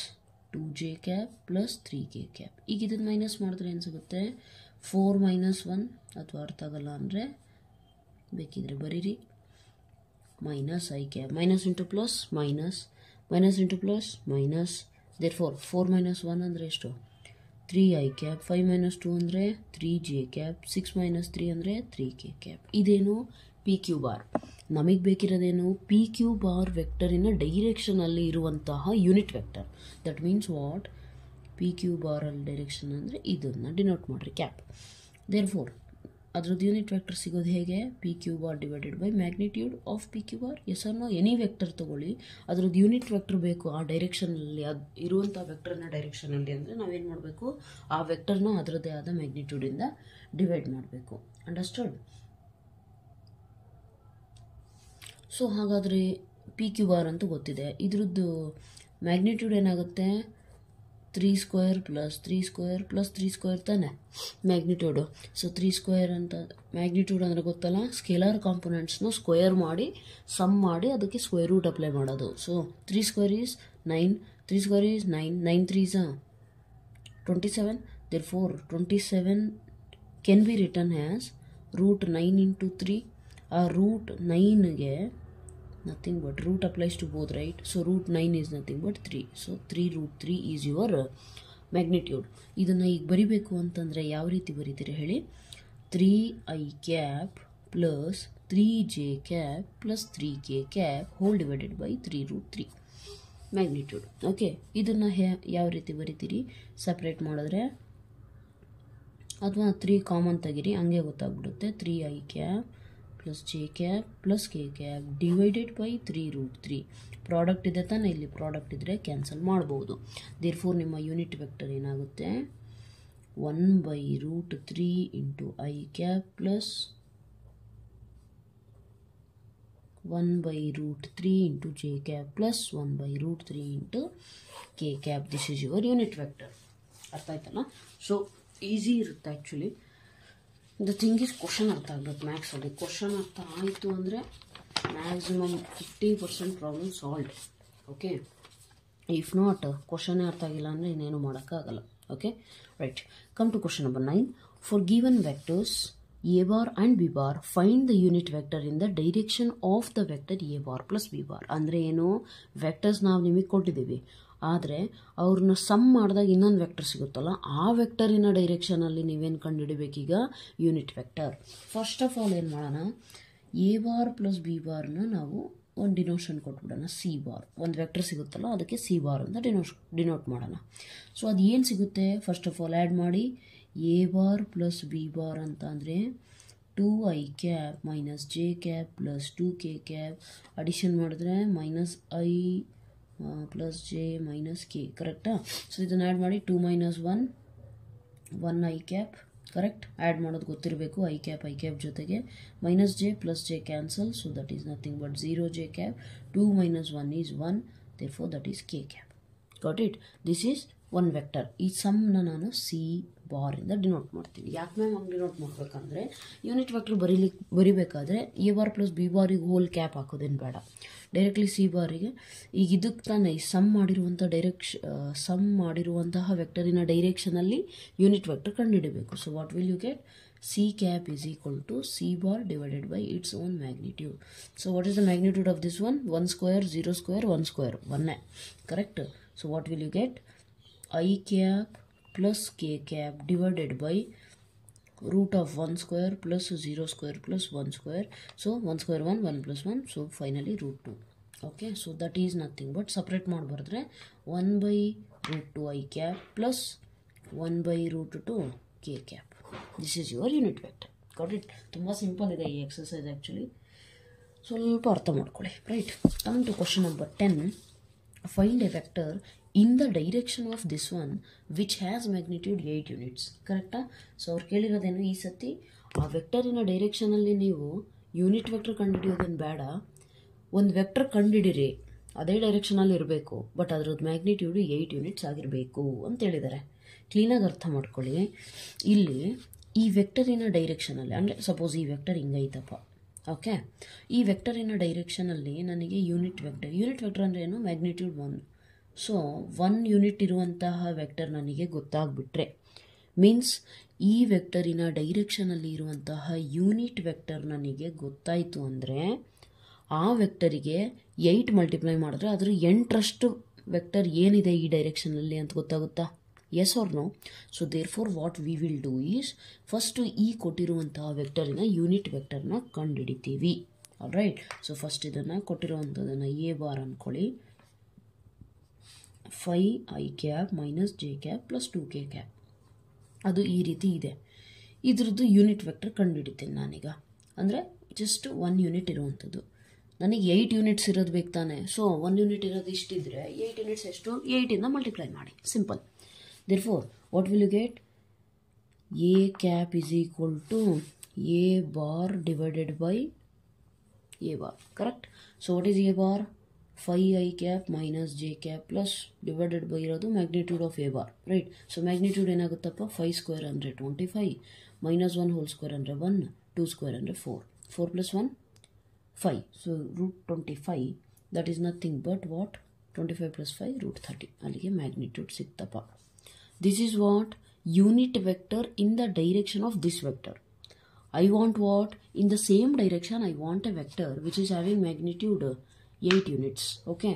2j cap plus 3k cap. ಈಗ ಇದನ್ನು ಮೈನಸ್ ಮಾಡಿದ್ರೆ ಏನು ಸಿಗುತ್ತೆ, 4 ಮೈನಸ್ 1, ಅಥವಾ ಅರ್ಥ ಆಗಲ್ಲ ಅಂದರೆ ಬೇಕಿದ್ರೆ ಬರೀರಿ, minus i cap, minus into plus minus, minus into plus minus, therefore 4 minus 1 ಅಂದರೆ ಎಷ್ಟು, 3i ಕ್ಯಾಪ್, 5 ಮೈನಸ್ 2 ಅಂದರೆ 3j ಕ್ಯಾಪ್, 6 ಮೈನಸ್ 3 ಅಂದರೆ 3k ಕ್ಯಾಪ್. ಇದೇನು ಪಿ ಕ್ಯೂ ಬಾರ್. ನಮಗೆ ಬೇಕಿರೋದೇನು, ಪಿ ಕ್ಯೂ ಬಾರ್ ವೆಕ್ಟರಿನ ಡೈರೆಕ್ಷನಲ್ಲಿ ಇರುವಂತಹ unit vector. That means what, P Q ಬಾರಲ್ಲಿ ಡೈರೆಕ್ಷನ್ ಅಂದರೆ ಇದನ್ನು ಡಿನೋಟ್ ಮಾಡಿರಿ ಕ್ಯಾಪ್. ದೇರ್ಫೋರ್ ಅದ್ರದ್ದು ಯೂನಿಟ್ ವೆಕ್ಟರ್ ಸಿಗೋದು ಹೇಗೆ, P Q bar divided by magnitude of P Q bar. Yes or no, any vector ತೊಗೊಳ್ಳಿ, ಅದ್ರದ್ದು ಯೂನಿಟ್ ವೆಕ್ಟರ್ ಬೇಕು ಆ ಡೈರೆಕ್ಷನಲ್ಲಿ, ಅದು ಇರುವಂಥ ವೆಕ್ಟರ್ನ ಡೈರೆಕ್ಷನಲ್ಲಿ ಅಂದರೆ ನಾವೇನು ಮಾಡಬೇಕು, ಆ ವೆಕ್ಟರ್ನ ಅದರದ್ದೇ ಆದ ಮ್ಯಾಗ್ನಿಟ್ಯೂಡಿಂದ ಡಿವೈಡ್ ಮಾಡಬೇಕು. ಅಂಡರ್ಸ್ಟುಡ್. ಸೊ ಹಾಗಾದರೆ ಪಿ ಕ್ಯೂ ಬಾರ್ ಅಂತೂ ಗೊತ್ತಿದೆ, ಇದ್ರದ್ದು ಮ್ಯಾಗ್ನಿಟ್ಯೂಡ್ ಏನಾಗುತ್ತೆ, 3 square plus 3 square plus 3 square ತಾನೆ ಮ್ಯಾಗ್ನಿಟ್ಯೂಡು. ಸೊ 3 ಸ್ಕ್ವೇರ್ ಅಂತ ಮ್ಯಾಗ್ನಿಟ್ಯೂಡ್ ಅಂದರೆ ಗೊತ್ತಲ್ಲ, ಸ್ಕೇಲಾರ್ ಕಾಂಪೊನೆಂಟ್ಸ್ನ ಸ್ಕ್ವೇರ್ ಮಾಡಿ ಸಮ್ ಮಾಡಿ ಅದಕ್ಕೆ ಸ್ಕ್ವೇರ್ ರೂಟ್ ಅಪ್ಲೈ ಮಾಡೋದು. So 3 square is 9, 3 square is 9, 9 3s 27. Therefore 27 can be written as root 9 into 3. Root 9ಗೆ nothing but root applies to both, right? So root 9 is nothing but 3. So 3 root 3 is your magnitude. ಇದನ್ನು ಈಗ ಬರಿಬೇಕು ಅಂತಂದರೆ ಯಾವ ರೀತಿ ಬರೀತೀರಿ ಹೇಳಿ, 3i cap plus 3j cap plus 3k cap whole divided by 3 root 3 magnitude. Okay, ಇದನ್ನು ಯಾವ ರೀತಿ ಬರಿತೀರಿ, ಸಪ್ರೇಟ್ ಮಾಡಿದ್ರೆ ಅಥವಾ 3 ಕಾಮನ್ ತೆಗಿರಿ, ಹಂಗೆ ಗೊತ್ತಾಗ್ಬಿಡುತ್ತೆ. 3i cap plus J cap plus K cap divided by 3 root 3. Product ಇದೆ ತಾನೆ, ಇಲ್ಲಿ ಪ್ರಾಡಕ್ಟ್ ಇದ್ದರೆ ಕ್ಯಾನ್ಸಲ್ ಮಾಡ್ಬೋದು. ದೇರ್ಫೋರ್ ನಿಮ್ಮ ಯೂನಿಟ್ ವೆಕ್ಟರ್ ಏನಾಗುತ್ತೆ, 1 by root 3 into I cap plus 1 by root 3 into J cap plus 1 by root 3 into K cap. This is your unit vector. ಅರ್ಥ ಆಯ್ತಲ್ಲ. So easy ಇರುತ್ತೆ actually. The thing is question ಅರ್ಥ ಆಗಬೇಕು ಮ್ಯಾಥ್ಸಲ್ಲಿ. Question ಅರ್ಥ ಆಯಿತು ಅಂದರೆ maximum 50% problem solve. Okay, if not ಕ್ವಶನ್ನೇ ಅರ್ಥ ಆಗಿಲ್ಲ ಅಂದರೆ ಇನ್ನೇನು ಮಾಡೋಕ್ಕಾಗಲ್ಲ. Okay, right. Come to question number 9. For given vectors a bar and b bar, find the unit vector in the direction of the vector a bar plus b bar. ಅಂದರೆ ಏನು, vectors ನಾವು ನಿಮಗೆ ಕೊಟ್ಟಿದ್ದೀವಿ, ಆದರೆ ಅವ್ರನ್ನ ಸಮ್ ಮಾಡಿದಾಗ ಇನ್ನೊಂದು vector ಸಿಗುತ್ತಲ್ಲ, ಆ ವೆಕ್ಟರಿನ ಡೈರೆಕ್ಷನಲ್ಲಿ ನೀವೇನು ಕಂಡುಹಿಡಬೇಕೀಗ, unit vector. First of all ಏನು ಮಾಡೋಣ, ಎ ಬಾರ್ ಪ್ಲಸ್ ಬಿ ಬಾರ್ನ ನಾವು ಒಂದು ಡಿನೋಷನ್ ಕೊಟ್ಬಿಡೋಣ, ಸಿ ಬಾರ್. ಒಂದು ವೆಕ್ಟರ್ ಸಿಗುತ್ತಲ್ಲ ಅದಕ್ಕೆ ಸಿ ಬಾರ್ ಅಂತ ಡಿನೋಟ್ ಮಾಡೋಣ. ಸೊ ಅದು ಏನು ಸಿಗುತ್ತೆ, ಫಸ್ಟ್ ಆಫ್ ಆಲ್ ಆ್ಯಡ್ ಮಾಡಿ, A bar plus B bar ಅಂತ ಅಂದರೆ 2i cap minus J cap plus 2k cap, addition ಮಾಡಿದ್ರೆ minus I plus J minus K, ಕರೆಕ್ಟಾ? ಸೊ ಇದನ್ನು ಆ್ಯಡ್ ಮಾಡಿ 2 minus 1 I cap, correct? Add ಮಾಡೋದು ಗೊತ್ತಿರಬೇಕು, I cap ಜೊತೆಗೆ minus J plus J cancel, so that is nothing but 0 J cap. 2 minus 1 is 1, therefore that is k cap. Got it? This is one vector. ಈ ಸಮ್ನ ನಾನು C ಬಾರಿಂದ denote ಮಾಡ್ತೀನಿ. ಯಾಕೆ ma'am ಹಂಗೆ denote ಮಾಡಬೇಕಂದ್ರೆ, unit vector ಬರಿಬೇಕಾದ್ರೆ A bar plus B ಬಾರಿಗೆ whole cap ಹಾಕೋದೇನು ಬೇಡ, ಡೈರೆಕ್ಟ್ಲಿ ಸಿ ಬಾರಿಗೆ. ಈಗ ಇದಕ್ಕೆ ತಾನೇ ಸಮ್ ಮಾಡಿರುವಂತಹ ವೆಕ್ಟರಿನ ಡೈರೆಕ್ಷನಲ್ಲಿ ಯೂನಿಟ್ ವೆಕ್ಟರ್ ಕಂಡುಹಿಡಬೇಕು. So what will you get, C cap is equal to C bar divided by its own magnitude. So what is the magnitude of this one, 1 square 0 square 1 square 1, correct? So what will you get, I cap plus k cap divided by root of 1 square plus 0 square plus 1 square. So 1 square 1, 1 plus 1, so finally root 2. Okay, so that is nothing but separate ಮಾಡಬಾರ್ದ್ರೆ 1 by root 2 I cap plus 1 by root 2 k cap. This is your unit vector. Got it? ತುಂಬ simple ಇದೆ ಈ exercise actually, ಸ್ವಲ್ಪ ಅರ್ಥ ಮಾಡ್ಕೊಳ್ಳಿ. Right, coming to question number 10. Find a vector in the direction of this one which has magnitude 8 units. ಕರೆಕ್ಟಾ? So ಅವ್ರು ಕೇಳಿರೋದೇನು ಈ ಸತಿ ಆ ವೆಕ್ಟರಿನ ಡೈರೆಕ್ಷನಲ್ಲಿ ನೀವು ಯೂನಿಟ್ ವೆಕ್ಟರ್ ಕಂಡುಹಿಡಿಯೋದೇನು ಬೇಡ, ಒಂದು ವೆಕ್ಟರ್ ಕಂಡುಹಿಡಿರಿ, ಅದೇ ಡೈರೆಕ್ಷನಲ್ಲಿ ಇರಬೇಕು, ಬಟ್ ಅದರದ್ದು ಮ್ಯಾಗ್ನಿಟ್ಯೂಡ್ 8 ಯೂನಿಟ್ಸ್ ಆಗಿರಬೇಕು ಅಂತ ಹೇಳಿದ್ದಾರೆ. ಕ್ಲೀನಾಗಿ ಅರ್ಥ ಮಾಡ್ಕೊಳ್ಳಿ. ಇಲ್ಲಿ ಈ ವೆಕ್ಟರಿನ ಡೈರೆಕ್ಷನಲ್ಲಿ ಅಂದರೆ ಸಪೋಸ್ ಈ ವೆಕ್ಟರ್ ಹಿಂಗೈತಪ್ಪ, ಓಕೆ, ಈ ವೆಕ್ಟರಿನ ಡೈರೆಕ್ಷನಲ್ಲಿ ನನಗೆ ಯೂನಿಟ್ ವೆಕ್ಟರ್ ಅಂದರೆ ಏನು? ಮ್ಯಾಗ್ನಿಟ್ಯೂಡ್ 1. ಸೊ 1 ಯೂನಿಟ್ ಇರುವಂತಹ ವೆಕ್ಟರ್ ನನಗೆ ಗೊತ್ತಾಗ್ಬಿಟ್ರೆ, ಮೀನ್ಸ್ ಈ ವೆಕ್ಟರಿನ ಡೈರೆಕ್ಷನಲ್ಲಿ ಇರುವಂತಹ ಯೂನಿಟ್ ವೆಕ್ಟರ್ ನನಗೆ ಗೊತ್ತಾಯಿತು ಅಂದರೆ ಆ ವೆಕ್ಟರಿಗೆ 8 ಮಲ್ಟಿಪ್ಲೈ ಮಾಡಿದ್ರೆ ಅದರ 8ರಷ್ಟು ವೆಕ್ಟರ್ ಏನಿದೆ ಈ ಡೈರೆಕ್ಷನಲ್ಲಿ ಅಂತ ಗೊತ್ತಾಗುತ್ತಾ? Yes or no? So therefore what we will do is first ಈ ಕೊಟ್ಟಿರುವಂತಹ ವೆಕ್ಟರಿನ ಯೂನಿಟ್ ವೆಕ್ಟರ್ನ ಕಂಡುಹಿಡಿತೀವಿ. ಆಲ್ ರೈಟ್, ಸೊ ಫಸ್ಟ್ ಇದನ್ನು ಕೊಟ್ಟಿರುವಂಥದ್ದನ್ನು ಎ ಬಾರ್ ಅಂದ್ಕೊಳ್ಳಿ. 5i cap minus j cap plus 2k cap. ಅದು ಈ ರೀತಿ ಇದೆ. ಇದ್ರದ್ದು ಯೂನಿಟ್ ವೆಕ್ಟರ್ ಕಂಡುಹಿಡಿತೀನಿ ನಾನೀಗ. ಅಂದರೆ ಜಸ್ಟ್ 1 ಯೂನಿಟ್ ಇರುವಂಥದ್ದು. ನನಗೆ 8 ಯೂನಿಟ್ಸ್ ಇರೋದು ಬೇಕು ತಾನೆ. ಸೊ 1 ಯೂನಿಟ್ ಇರೋದು ಇಷ್ಟಿದ್ರೆ 8 ಯೂನಿಟ್ಸ್ ಎಷ್ಟು? 8ಇಂದ ಮಲ್ಟಿಪ್ಲೈ ಮಾಡಿ, simple. Therefore, what will you get? A cap is equal to A bar divided by A bar, correct? So what is A bar? 5i cap minus j cap plus divided by irodu magnitude of A bar, right? So magnitude enaguttappa 5 square andre 25 minus 1 whole square andre 1, 2 square andre 4, 4 plus 1 5. So root 25, that is nothing but what? 25 plus 5 root 30. Alige magnitude siktappa. This is what? Unit vector in the direction of this vector. I want what? In the same direction I want a vector which is having magnitude 8 units. Okay,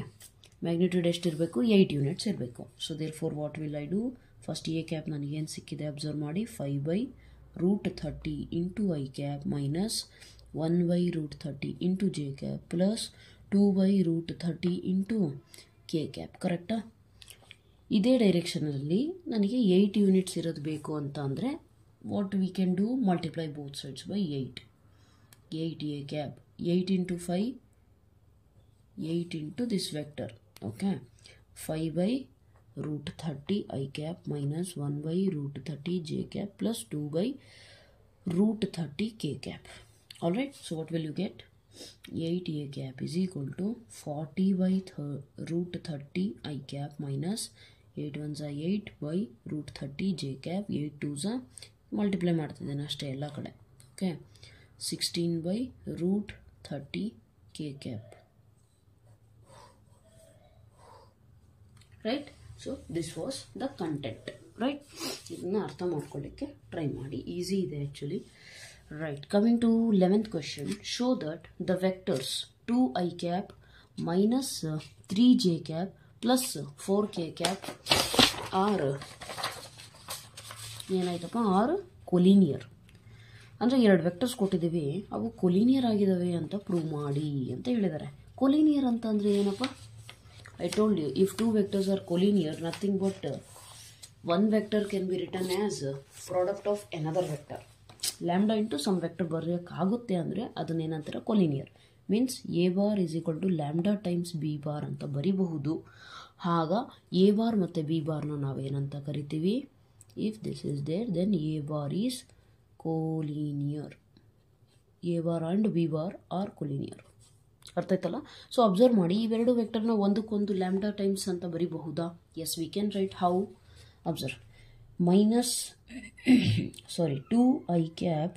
magnitude ಎಷ್ಟು ಇರಬೇಕು? 8 units ಇರಬೇಕು. So therefore what will I do? First A cap ನನಗೇನು ಸಿಕ್ಕಿದೆ observe ಮಾಡಿ. 5 by root 30 into I cap minus 1 by root 30 into j cap plus 2 by root 30 into k cap. ಕರೆಕ್ಟಾ? ಇದೇ ಡೈರೆಕ್ಷನಲ್ಲಿ ನನಗೆ 8 units ಇರೋದು ಬೇಕು ಅಂತ ಅಂದರೆ what we can do? Multiply both sides by 8. 8 a cap, 8 into 5, 8 into this vector, okay, 5 by root 30 I cap minus 1 by root 30 j cap plus 2 by root 30 k cap. Alright, so what will you get? 8 a cap is equal to 40 by root 30 I cap minus 8 ones are 8 by root 30 j cap, 8 twos are multiply ಮಾಡ್ತಿದ್ದೇನೆ ಅಷ್ಟೇ ಎಲ್ಲ ಕಡೆ, okay, 16 by root 30 k cap. Right? So this was the content. Right? ಇದನ್ನ ಅರ್ಥ ಮಾಡ್ಕೊಳ್ಳಿಕ್ಕೆ try ಮಾಡಿ, easy ಇದೆ actually. Right, coming to 11th question. Show that the vectors 2i cap minus 3j cap plus 4k cap are ಏನಾಯ್ತಪ್ಪ? R collinear. ಅಂದರೆ 2 vectors ಕೊಟ್ಟಿದ್ದೀವಿ, ಅವು collinear ಆಗಿದ್ದಾವೆ ಅಂತ ಪ್ರೂವ್ ಮಾಡಿ ಅಂತ ಹೇಳಿದ್ದಾರೆ. ಕೊಲಿನಿಯರ್ ಅಂತ ಅಂದರೆ ಏನಪ್ಪ? I told you, if 2 vectors are collinear, nothing but one vector can be written as product of another vector. Lambda into some vector ಬರೆಯೋಕ್ಕಾಗುತ್ತೆ ಅಂದರೆ ಅದನ್ನೇನಂತಾರೆ? Collinear. Means A bar is equal to lambda times B bar ಅಂತ ಬರಿಬಹುದು. ಆಗ A bar ಮತ್ತು B ಬಾರ್ನ ನಾವೇನಂತ ಕರಿತೀವಿ? If this is there then A bar is collinear. A bar and B bar are collinear. ಅರ್ಥ ಆಯ್ತಲ್ಲ? ಸೊ ಅಬ್ಸರ್ವ್ ಮಾಡಿ, ಇವೆರಡು ವೆಕ್ಟರ್ನ ಒಂದಕ್ಕೊಂದು ಲ್ಯಾಂಬ್ಡಾ ಟೈಮ್ಸ್ ಅಂತ ಬರಿಬಹುದಾ? Yes, we can write. How? Observe, minus 2i cap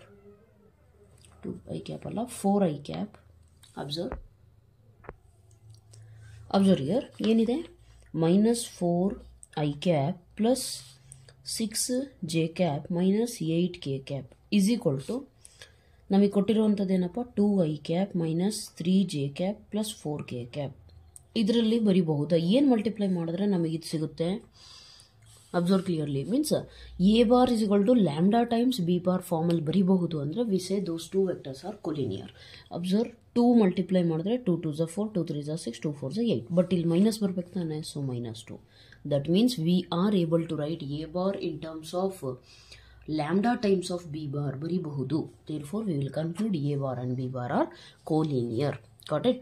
ಅಲ್ಲ 4i cap. ಅಬ್ಸರ್ವ್ ಹಿಯರ್ ಏನಿದೆ? Minus 4i cap plus 6j cap minus 8k cap is equal to ನಮಗೆ ಕೊಟ್ಟಿರುವಂಥದ್ದೇನಪ್ಪ? 2i cap minus 3j cap plus 4k cap. ಇದರಲ್ಲಿ ಬರಿಬಹುದಾ? ಏನು multiply ಮಾಡಿದ್ರೆ ನಮಗೆ ಇದು ಸಿಗುತ್ತೆ? Observe clearly. Means A bar is equal to lambda times B bar formally ಬರಿಬಹುದು ಅಂದರೆ we say those 2 vectors are collinear. Observe, 2 multiply ಮಾಡಿದ್ರೆ 2 2s are 4, 2 3s are 6, 2 4s are 8. But ಇಲ್ಲಿ ಮೈನಸ್ ಬರ್ಬೇಕು ತಾನೆ, so -2. That means we are able to write a bar in terms of lambda times of b bar ಬರಿಬಹುದು. Therefore we will conclude a bar and b bar are collinear. Got it?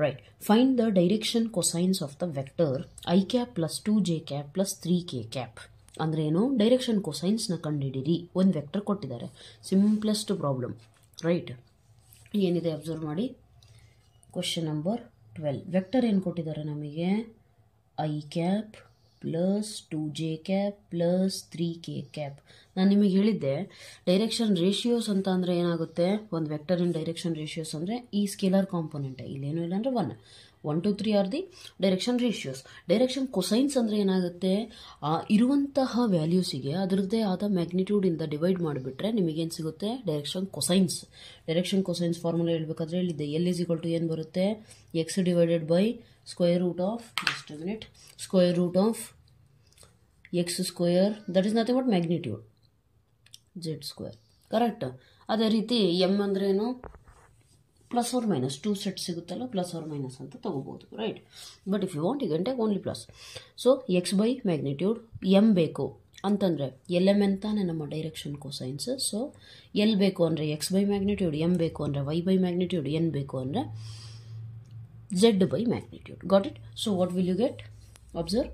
Right. Find the direction cosines of the vector I cap plus 2j cap plus 3k cap. ಅಂದ್ರೆ ಏನು, direction ಕೊಸೈನ್ಸ್ನ ಕಂಡುಹಿಡಿರಿ. ಒಂದು vector ಕೊಟ್ಟಿದ್ದಾರೆ, simplest problem. Right, ಏನಿದೆ observe ಮಾಡಿ. Question number 12. Vector ಏನು ಕೊಟ್ಟಿದ್ದಾರೆ ನಮಗೆ? I cap plus 2j cap plus 3k cap. ನಾನು ನಿಮಗೆ ಹೇಳಿದ್ದೆ ಡೈರೆಕ್ಷನ್ ರೇಷಿಯೋಸ್ ಅಂತ ಅಂದರೆ ಏನಾಗುತ್ತೆ, ಒಂದು ವೆಕ್ಟರಿನ ಡೈರೆಕ್ಷನ್ ರೇಷಿಯೋಸ್ ಅಂದರೆ ಈ ಸ್ಕೇಲರ್ ಕಾಂಪೊನೆಂಟ್, ಇಲ್ಲೇನು ಇಲ್ಲ ಅಂದರೆ 1, 2, 3 R the direction ratios. Direction cosines ಅಂದರೆ ಏನಾಗುತ್ತೆ, ಇರುವಂತಹ ವ್ಯಾಲ್ಯೂಸಿಗೆ ಅದರದ್ದೇ ಆದ ಮ್ಯಾಗ್ನಿಟ್ಯೂಡಿಂದ ಡಿವೈಡ್ ಮಾಡಿಬಿಟ್ರೆ ನಿಮಗೇನು ಸಿಗುತ್ತೆ, direction cosines. Direction cosines formula ಹೇಳ್ಬೇಕಾದ್ರೆ ಹೇಳಿದ್ದೆ, ಎಲ್ ಇಸ್ ಈಕ್ವಲ್ ಟು ಏನು ಬರುತ್ತೆ, x divided by square root of, just a minute, square root of x square, that is nothing but magnitude z square. Correct. ಅದೇ ರೀತಿ m ಅಂದ್ರೇನು, plus or minus 2 set ಸಿಗುತ್ತಲ್ಲ, plus or minus ಅಂತ ತಗೋಬಹುದು. Right, but if you want you can take only plus. So x by magnitude, m ಬೇಕು ಅಂತಂದರೆ L M ಅಂತಾನೆ ನಮ್ಮ ಡೈರೆಕ್ಷನ್ ಕೊಸೈನ್ಸ್. ಸೊ ಎಲ್ ಬೇಕು ಅಂದರೆ ಎಕ್ಸ್ ಬೈ ಮ್ಯಾಗ್ನಿಟ್ಯೂಡ್, ಎಮ್ ಬೇಕು ಅಂದರೆ ವೈ ಬೈ ಮ್ಯಾಗ್ನಿಟ್ಯೂಡ್, ಎನ್ ಬೇಕು ಅಂದರೆ z by magnitude. Got it? So what will you get? Observe,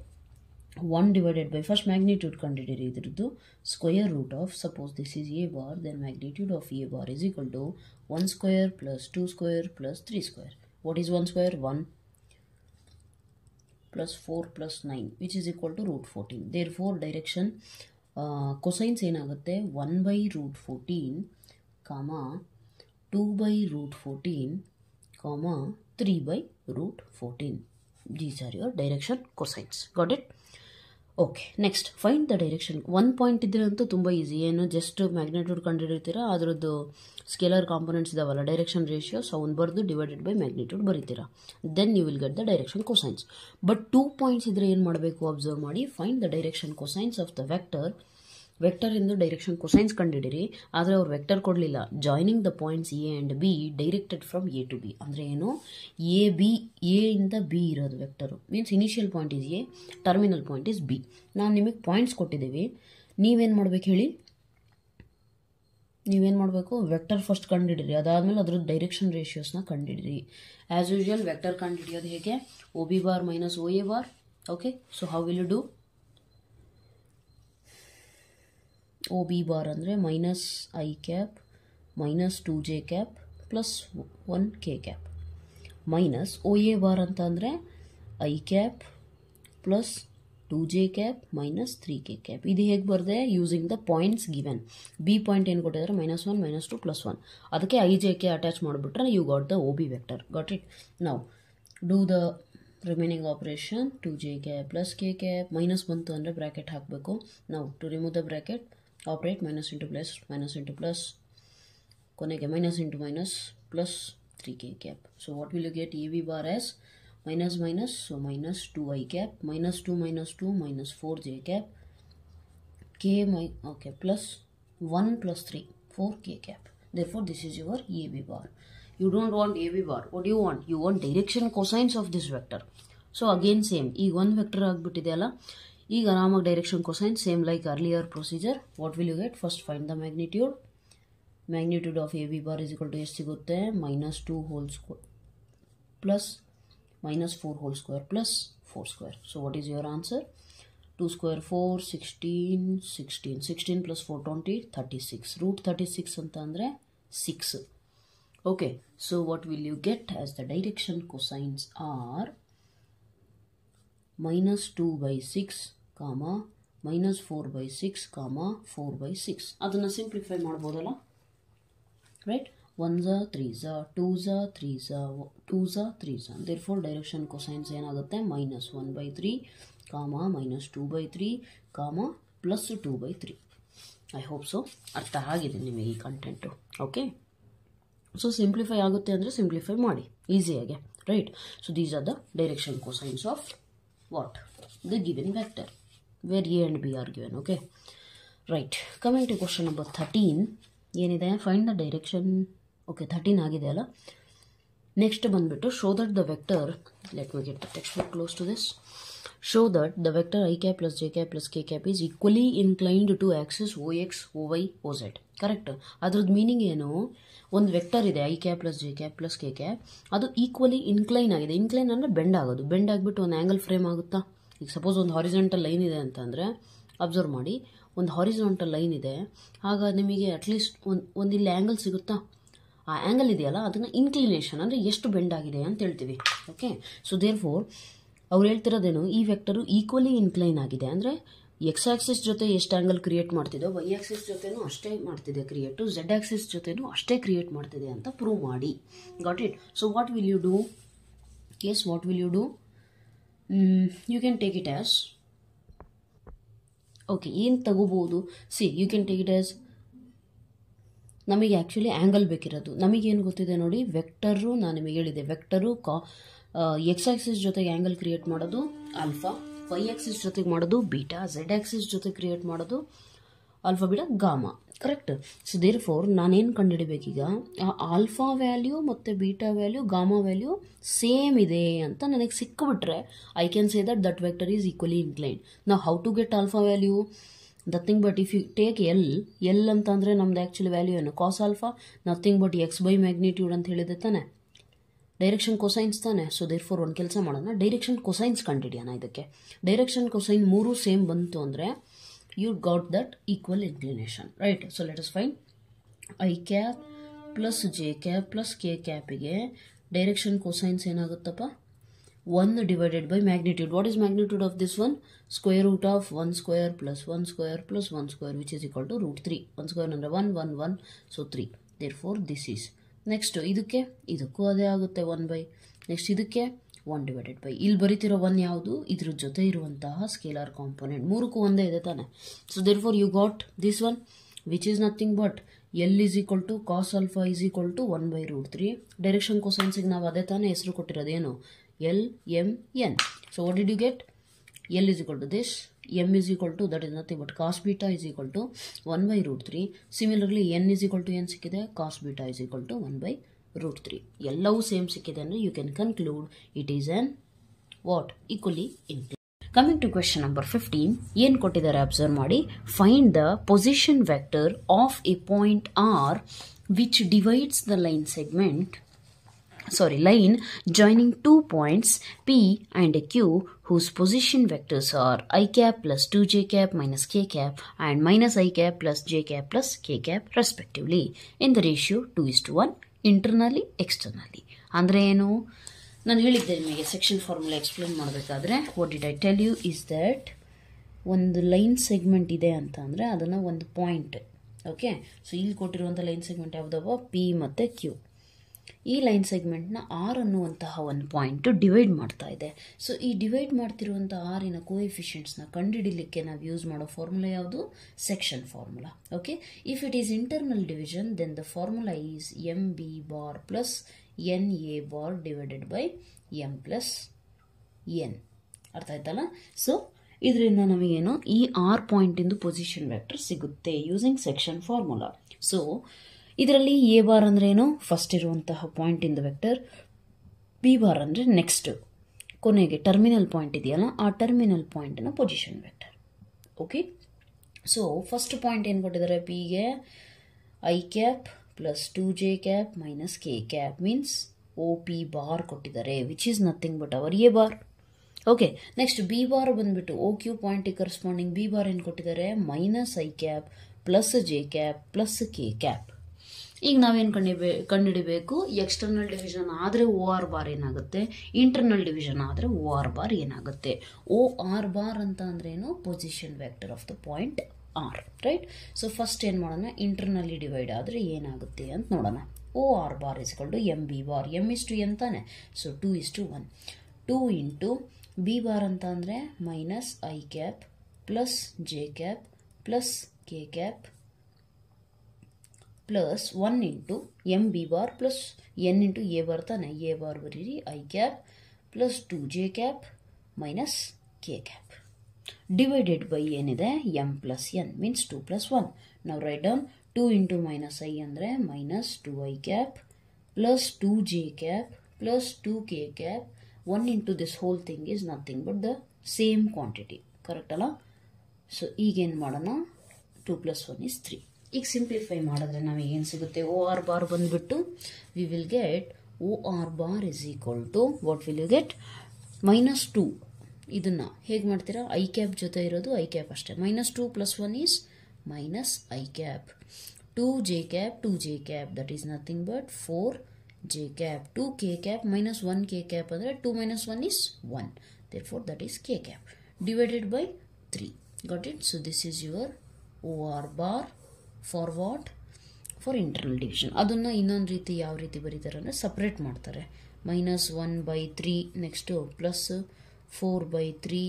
1 divided by first magnitude ಕಂಡುಹಿಡಿಯಿರಿ ಇದ್ರದ್ದು, square root of, suppose this is A bar, then magnitude of A bar is equal to 1 square plus 2 square plus 3 square. What is 1 square? 1 plus 4 plus 9 which is equal to root 14. Therefore direction cosines ಏನಾಗುತ್ತೆ, 1 by root 14 comma 2 by root 14 comma 3 by root 14. These are your direction cosines. Got it? Okay, next find the direction. 1 point ಇದ್ರೆ ಅಂತೂ ತುಂಬ easy, ಏನು just magnitude ಕಂಡುಹಿಡಿತೀರಾ, ಅದರದ್ದು scalar components ಇದಾವಲ್ಲ direction ratios, ಅವನು ಬರೆದು ಡಿವೈಡೆಡ್ ಬೈ ಮ್ಯಾಗ್ನಿಟ್ಯೂಡ್ ಬರೀತೀರಾ, then you will get the direction cosines. But 2 points ಇದ್ರೆ ಏನು ಮಾಡಬೇಕು, ಅಬ್ಸರ್ವ್ ಮಾಡಿ. Find the direction cosines of the vector. Vector ಇಂದು ಡೈರೆಕ್ಷನ್ ಕೊಸೈನ್ಸ್ ಕಂಡುಹಿಡಿರಿ, ಆದರೆ ಅವ್ರು ವೆಕ್ಟರ್ ಕೊಡಲಿಲ್ಲ. Joining the points A and B directed from A to B. ಅಂದರೆ ಏನು, ಎ ಇಂದ ಬಿ ಇರೋದು vector, means initial point is A, terminal point is B. ನಾನು ನಿಮಗೆ ಪಾಯಿಂಟ್ಸ್ ಕೊಟ್ಟಿದ್ದೀವಿ, ನೀವೇನು ಮಾಡ್ಬೇಕು ಹೇಳಿ, ನೀವೇನು ಮಾಡಬೇಕು, ವೆಕ್ಟರ್ ಫಸ್ಟ್ ಕಂಡುಹಿಡಿರಿ, ಅದಾದಮೇಲೆ ಅದ್ರದ್ದು ಡೈರೆಕ್ಷನ್ ರೇಷಿಯೋಸ್ನ ಕಂಡುಹಿಡಿರಿ. ಆ್ಯಸ್ ಯೂಶುವಲ್ ವೆಕ್ಟರ್ ಕಂಡುಹಿಡಿಯೋದು ಹೇಗೆ, O B bar minus O A bar. Okay, so how will you do? O B bar ಅಂದರೆ minus I cap minus 2j cap plus 1k cap, minus O A bar ಅಂತ ಅಂದರೆ I cap plus 2j cap minus 3k cap. ಇದು ಹೇಗೆ ಬರದೆ, using the points given. B point ಏನು ಕೊಟ್ಟಿದ್ದಾರೆ, -1 -2 +1, ಅದಕ್ಕೆ IJK attach ಮಾಡಿಬಿಟ್ರೆ you got the O B vector. Got it? ನಾವು do the remaining operation. 2j cap plus k cap, minus ಬಂತು ಅಂದರೆ ಬ್ರ್ಯಾಕೆಟ್ ಹಾಕಬೇಕು. ನಾವು to remove the bracket operate minus into plus, ಕೊನೆಗೆ minus into minus plus 3k cap. So what will you get, A B bar as minus minus, so minus 2i cap, minus 2 minus 4j cap, k okay, plus 1 plus 3 4k cap. Therefore this is your AB bar. You don't want AB bar, what do you want? You want direction cosines of this vector. So again same, ಈ ಒಂದು vector ಆಗಿಬಿಟ್ಟಿದೆ ಅಲ್ಲ, ಈಗ ಆರಾಮಾಗಿ direction cosine, same like earlier procedure. What will you get, first find the magnitude. Magnitude of A B bar is equal to ಎಷ್ಟು ಸಿಗುತ್ತೆ, -2 whole square plus -4 whole square plus 4 square. So what is your answer? 2 square 4, 16 plus 4 20, 36. Root 36 anta andre 6. Okay, so what will you get as the direction cosines are -2 by 6 comma -4 by 6 comma 4 by 6. ಅದನ್ನ simplify ಮಾಡ್ಬೋದಲ್ಲ, right? 1s 3s 2s 3s 2s 3s. therefore direction cosines ಏನಾಗುತ್ತೆ, -1/3 comma -2/3 comma +2/3. I hope so ಅರ್ಥ ಆಗಿದೆ ನಿಮಗೆ ಈ content. Okay, so simplify ಆಗುತ್ತೆ ಅಂದರೆ simplify ಮಾಡಿ ಈಸಿಯಾಗೆ, right? So these are the direction cosines of what, the given vector where A and B are given. Okay, right. Coming to question number 13 ಏನಿದೆ, find the direction. Okay, 13 ಆಗಿದೆ ಅಲ್ಲ. Next ಬಂದುಬಿಟ್ಟು show that the vector, let me get the textbook close to this. Show that the vector i cap plus J cap plus K cap is equally inclined to axis O X O Y O Z. Correct. ಅದ್ರದ್ದು meaning ಏನು, ಒಂದು vector ಇದೆ i cap plus J cap plus K cap, ಅದು equally incline ಆಗಿದೆ. Incline ಅಂದರೆ bend ಆಗೋದು. Bend ಆಗಿಬಿಟ್ಟು ಒಂದು ಆ್ಯಂಗಲ್ ಫ್ರೇಮ್ ಆಗುತ್ತಾ. ಈಗ ಸಪೋಸ್ ಒಂದು ಹಾರಿಜಾಂಟಲ್ ಲೈನ್ ಇದೆ ಅಂತಂದರೆ ಅಬ್ಸರ್ವ್ ಮಾಡಿ, ಒಂದು ಹಾರಿಜಾಂಟಲ್ ಲೈನ್ ಇದೆ, ಆಗ ನಿಮಗೆ ಅಟ್ಲೀಸ್ಟ್ ಒಂದು ಇಲ್ಲಿ ಆ್ಯಂಗಲ್ ಸಿಗುತ್ತಾ. ಆ ಆ್ಯಂಗಲ್ ಇದೆಯಲ್ಲ ಅದನ್ನು ಇನ್ಕ್ಲಿನೇಷನ್ ಅಂದರೆ ಎಷ್ಟು ಬೆಂಡ್ ಆಗಿದೆ ಅಂತ ಹೇಳ್ತೀವಿ. ಓಕೆ. ಸೊ ದೇರ್ ಫೋರ್ ಅವ್ರು ಹೇಳ್ತಿರೋದೇನು, ಈ ವೆಕ್ಟರು ಈಕ್ವಲಿ ಇನ್ಕ್ಲೈನ್ ಆಗಿದೆ ಅಂದರೆ ಎಕ್ಸ್ ಆಕ್ಸಿಸ್ ಜೊತೆ ಎಷ್ಟು ಆ್ಯಂಗಲ್ ಕ್ರಿಯೇಟ್ ಮಾಡ್ತಿದೋ ವೈ ಆಕ್ಸಿಸ್ ಜೊತೆನೂ ಅಷ್ಟೇ ಮಾಡ್ತಿದೆ ಕ್ರಿಯೇಟು, ಝೆಡ್ ಆಕ್ಸಿಸ್ ಜೊತೆನೂ ಅಷ್ಟೇ ಕ್ರಿಯೇಟ್ ಮಾಡ್ತಿದೆ ಅಂತ ಪ್ರೂವ್ ಮಾಡಿ. Got it. So what will you do? Yes, what will you do? You can take it as, okay, ಏನು ತಗೋಬೋದು. See, you can take it as, ನಮಗೆ ಆ್ಯಕ್ಚುಲಿ ಆ್ಯಂಗಲ್ ಬೇಕಿರೋದು. ನಮಗೇನು ಗೊತ್ತಿದೆ ನೋಡಿ, ವೆಕ್ಟರು ನಾನು ನಿಮಗೆ ಹೇಳಿದೆ, ವೆಕ್ಟರು ಎಕ್ಸ್ ಆಕ್ಸಿಸ್ ಜೊತೆಗೆ ಆ್ಯಂಗಲ್ ಕ್ರಿಯೇಟ್ ಮಾಡೋದು ಆಲ್ಫಾ, ವೈ ಆಕ್ಸಿಸ್ ಜೊತೆಗೆ ಮಾಡೋದು ಬೀಟಾ, ಝೆಡ್ ಆಕ್ಸಿಸ್ ಜೊತೆ ಕ್ರಿಯೇಟ್ ಮಾಡೋದು alpha beta gamma. Correct. So therefore ನಾನೇನು ಕಂಡುಹಿಡಬೇಕೀಗ, ಆ ಆಲ್ಫಾ ವ್ಯಾಲ್ಯೂ ಮತ್ತು beta value gamma value same ಇದೆ ಅಂತ ನನಗೆ ಸಿಕ್ಕಿಬಿಟ್ರೆ I can say that that vector is equally incline. ನಾವು how to get alpha value? Nothing but if you take L ಅಂತಂದರೆ ನಮ್ದು ಆ್ಯಕ್ಚುಲಿ ವ್ಯಾಲ್ಯೂ ಏನು, cos alpha, nothing but X by magnitude ಅಂತ ಹೇಳಿದೆ ತಾನೆ, ಡೈರೆಕ್ಷನ್ ಕೊಸೈನ್ಸ್ ತಾನೆ. So therefore ಒಂದು ಕೆಲಸ ಮಾಡೋಣ, ಡೈರೆಕ್ಷನ್ ಕೊಸೈನ್ಸ್ ಕಂಡುಹಿಡಿಯೋಣ. ಇದಕ್ಕೆ ಡೈರೆಕ್ಷನ್ ಕೊಸೈನ್ ಮೂರು ಸೇಮ್ ಬಂತು ಅಂದರೆ you got that equal inclination, right. So let us find I cap plus J cap plus K ಕ್ಯಾಪಿಗೆ ಡೈರೆಕ್ಷನ್ ಕೊಸೈನ್ಸ್ ಏನಾಗುತ್ತಪ್ಪ, 1 divided by magnitude. What is magnitude of this one? Square root of 1 square plus 1 square plus 1 square, which is equal to root 3. 1 square under 1, 1, 1, so 3. Therefore, this is. Next, ಇದಕ್ಕೂ ಅದೇ ಆಗುತ್ತೆ 1 by. Next, ಇದಕ್ಕೆ 1 divided by. ಇಲ್ಲಿ ಬರೀತಿರೋ 1 ಯಾವುದು, ಇದ್ರ ಜೊತೆ ಇರುವಂತಹ scalar component. ಮೂರಕ್ಕೂ ಒಂದೇ ಇದೆ ತಾನೆ. So, therefore, you got this one, which is nothing but L is equal to cos alpha is equal to 1 by root 3. Direction cosines ಗೆ ನಾವು ಅದೇ ತಾನೆ ಹೆಸರು ಕೊಟ್ಟಿರೋದೇನು, L, M, N. So what did you get? L is equal to this, M is equal to, that is nothing but cos beta is equal to 1 by root 3. Similarly, N is equal to N ಸಿಕ್ಕಿದೆ, cos beta is equal to 1 by root 3. ಎಲ್ಲವೂ same ಸಿಕ್ಕಿದೆ ಅಂದರೆ you can conclude it is an what? Equally inclined. Coming to question number 15, ಏನು ಕೊಟ್ಟಿದ್ದಾರೆ observe ಮಾಡಿ. Find the position vector of a point R which divides the line joining 2 points P and Q whose position vectors are I cap plus 2j cap minus k cap and minus I cap plus j cap plus k cap respectively in the ratio 2:1 internally externally. ಅಂದರೆ ಏನು, ನಾನು ಹೇಳಿದ್ದೆ ನಿಮಗೆ section formula explain ಮಾಡಬೇಕಾದ್ರೆ, what did I tell you is that ಒಂದು line segment ಇದೆ ಅಂತ ಅಂದರೆ ಅದನ್ನು ಒಂದು ಪಾಯಿಂಟ್, ಓಕೆ. ಸೊ ಇಲ್ಲಿ ಕೊಟ್ಟಿರುವಂಥ ಲೈನ್ ಸೆಗ್ಮೆಂಟ್ ಯಾವುದವ, ಪಿ ಮತ್ತು ಕ್ಯೂ. ಈ ಲೈನ್ ಸೆಗ್ಮೆಂಟ್ನ ಆರ್ ಅನ್ನುವಂತಹ ಒಂದು ಪಾಯಿಂಟು ಡಿವೈಡ್ ಮಾಡ್ತಾ ಇದೆ. ಸೊ ಈ ಡಿವೈಡ್ ಮಾಡ್ತಿರುವಂಥ ಆರಿನ ಕೋಎಫಿಷಿಯೆಂಟ್ಸ್ನ ಕಂಡುಹಿಡಿಲಿಕ್ಕೆ ನಾವು ಯೂಸ್ ಮಾಡೋ ಫಾರ್ಮುಲಾ ಯಾವುದು, section formula. Okay. If it is internal division then the formula is m B bar plus n A bar divided by m plus n. ಅರ್ಥ ಆಯ್ತಲ್ಲ. ಸೊ ಇದರಿಂದ ನಮಗೇನು, ಈ ಆರ್ ಪಾಯಿಂಟಿಂದು ಪೊಸಿಷನ್ ವೆಕ್ಟರ್ ಸಿಗುತ್ತೆ ಯೂಸಿಂಗ್ ಸೆಕ್ಷನ್ ಫಾರ್ಮುಲಾ. ಸೊ ಇದರಲ್ಲಿ A bar ಅಂದ್ರೆ ಏನು, ಫಸ್ಟ್ ಇರುವಂತಹ point in the vector. B bar ಅಂದರೆ ನೆಕ್ಸ್ಟ್ ಕೊನೆಗೆ ಟರ್ಮಿನಲ್ ಪಾಯಿಂಟ್ ಇದೆಯಲ್ಲ, ಆ ಟರ್ಮಿನಲ್ ಪಾಯಿಂಟ್ನ position vector. Okay. So first point ಏನು ಕೊಟ್ಟಿದ್ದಾರೆ, ಪಿಗೆ I cap plus 2j cap minus K cap means O P bar ಕೊಟ್ಟಿದ್ದಾರೆ, which is nothing but our A bar. Okay. Next B bar ಬಂದ್ಬಿಟ್ಟು O Q ಪಾಯಿಂಟಿಗೆ corresponding B bar ಏನು ಕೊಟ್ಟಿದ್ದಾರೆ, minus I cap plus J cap plus K cap. ಈಗ ನಾವೇನು ಕಂಡುಹಿಡಿಬೇಕು, external division ಆದರೆ O R bar ಏನಾಗುತ್ತೆ, ಇಂಟರ್ನಲ್ ಡಿವಿಷನ್ ಆದರೆ ಓ ಆರ್ ಬಾರ್ ಏನಾಗುತ್ತೆ. ಓ ಆರ್ ಬಾರ್ ಅಂತ ಅಂದ್ರೇನು, position vector of the point R, right. So first ಏನು ಮಾಡೋಣ, ಇಂಟರ್ನಲ್ಲಿ ಡಿವೈಡ್ ಆದರೆ ಏನಾಗುತ್ತೆ ಅಂತ ನೋಡೋಣ. O R bar is equal to m B bar, m is to n ತಾನೆ, ಸೊ 2:1. 2 ಇಂಟು ಬಿ ಬಾರ್ ಅಂತ ಅಂದರೆ minus I cap plus J cap plus K cap plus 1 into m B bar plus n into A bar ತಾನೆ, A bar ಬರೀರಿ i cap plus 2j cap minus K cap divided by ಏನಿದೆ M plus N means 2 + 1. ನಾವು write down 2 into minus I ಅಂದರೆ minus 2i cap plus 2j cap plus 2k cap. 1 into this whole thing is nothing but the same quantity, correct ಅಲ್ಲ? ಸೊ ಈಗೇನು ಮಾಡೋಣ, 2 + 1 = 3. ಈಗ simplify ಮಾಡಿದ್ರೆ ನಮಗೆ ಏನು ಸಿಗುತ್ತೆ? ಓ ಆರ್ ಬಾರ್ ಬಂದುಬಿಟ್ಟು we will get O R bar is equal to what will you get? -2. ಇದನ್ನು ಹೇಗೆ ಮಾಡ್ತೀರಾ? ಐ ಕ್ಯಾಪ್ ಜೊತೆ ಇರೋದು ಐ ಕ್ಯಾಪ್ ಅಷ್ಟೇ. -2 + 1 is -i cap. 2j cap, 2j cap, that is nothing but 4j cap. 2k cap -1 k cap ಅಂದರೆ 2 - 1 is 1. Therefore, that is k cap divided by 3. Got it? So, this is your OR bar for what? For internal division. ಅದನ್ನು ಇನ್ನೊಂದು ರೀತಿ ಯಾವ ರೀತಿ ಬರೀತಾರೆ ಅಂದರೆ separate ಮಾಡ್ತಾರೆ. -1/3 next +4/3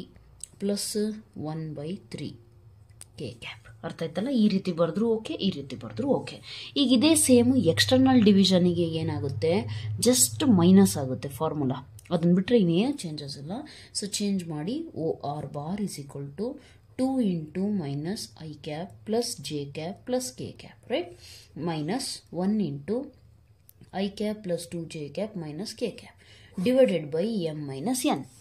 +1/3 K cap. ಅರ್ಥ ಆಯ್ತಲ್ಲ? ಈ ರೀತಿ ಬರೆದ್ರು ಓಕೆ, ಈ ರೀತಿ ಬರೆದ್ರು ಓಕೆ. ಈಗ ಇದೇ ಸೇಮು ಎಕ್ಸ್ಟರ್ನಲ್ ಡಿವಿಷನಿಗೆ ಏನಾಗುತ್ತೆ? ಜಸ್ಟ್ ಮೈನಸ್ ಆಗುತ್ತೆ ಫಾರ್ಮುಲಾ. ಅದನ್ನು ಬಿಟ್ಟರೆ ಇನ್ನೇನು ಚೇಂಜಸ್ ಇಲ್ಲ. ಸೊ ಚೇಂಜ್ ಮಾಡಿ O R bar is equal to 2 × -i cap + j cap + k cap, right? -1 × i cap + 2j cap - k cap divided by m - n.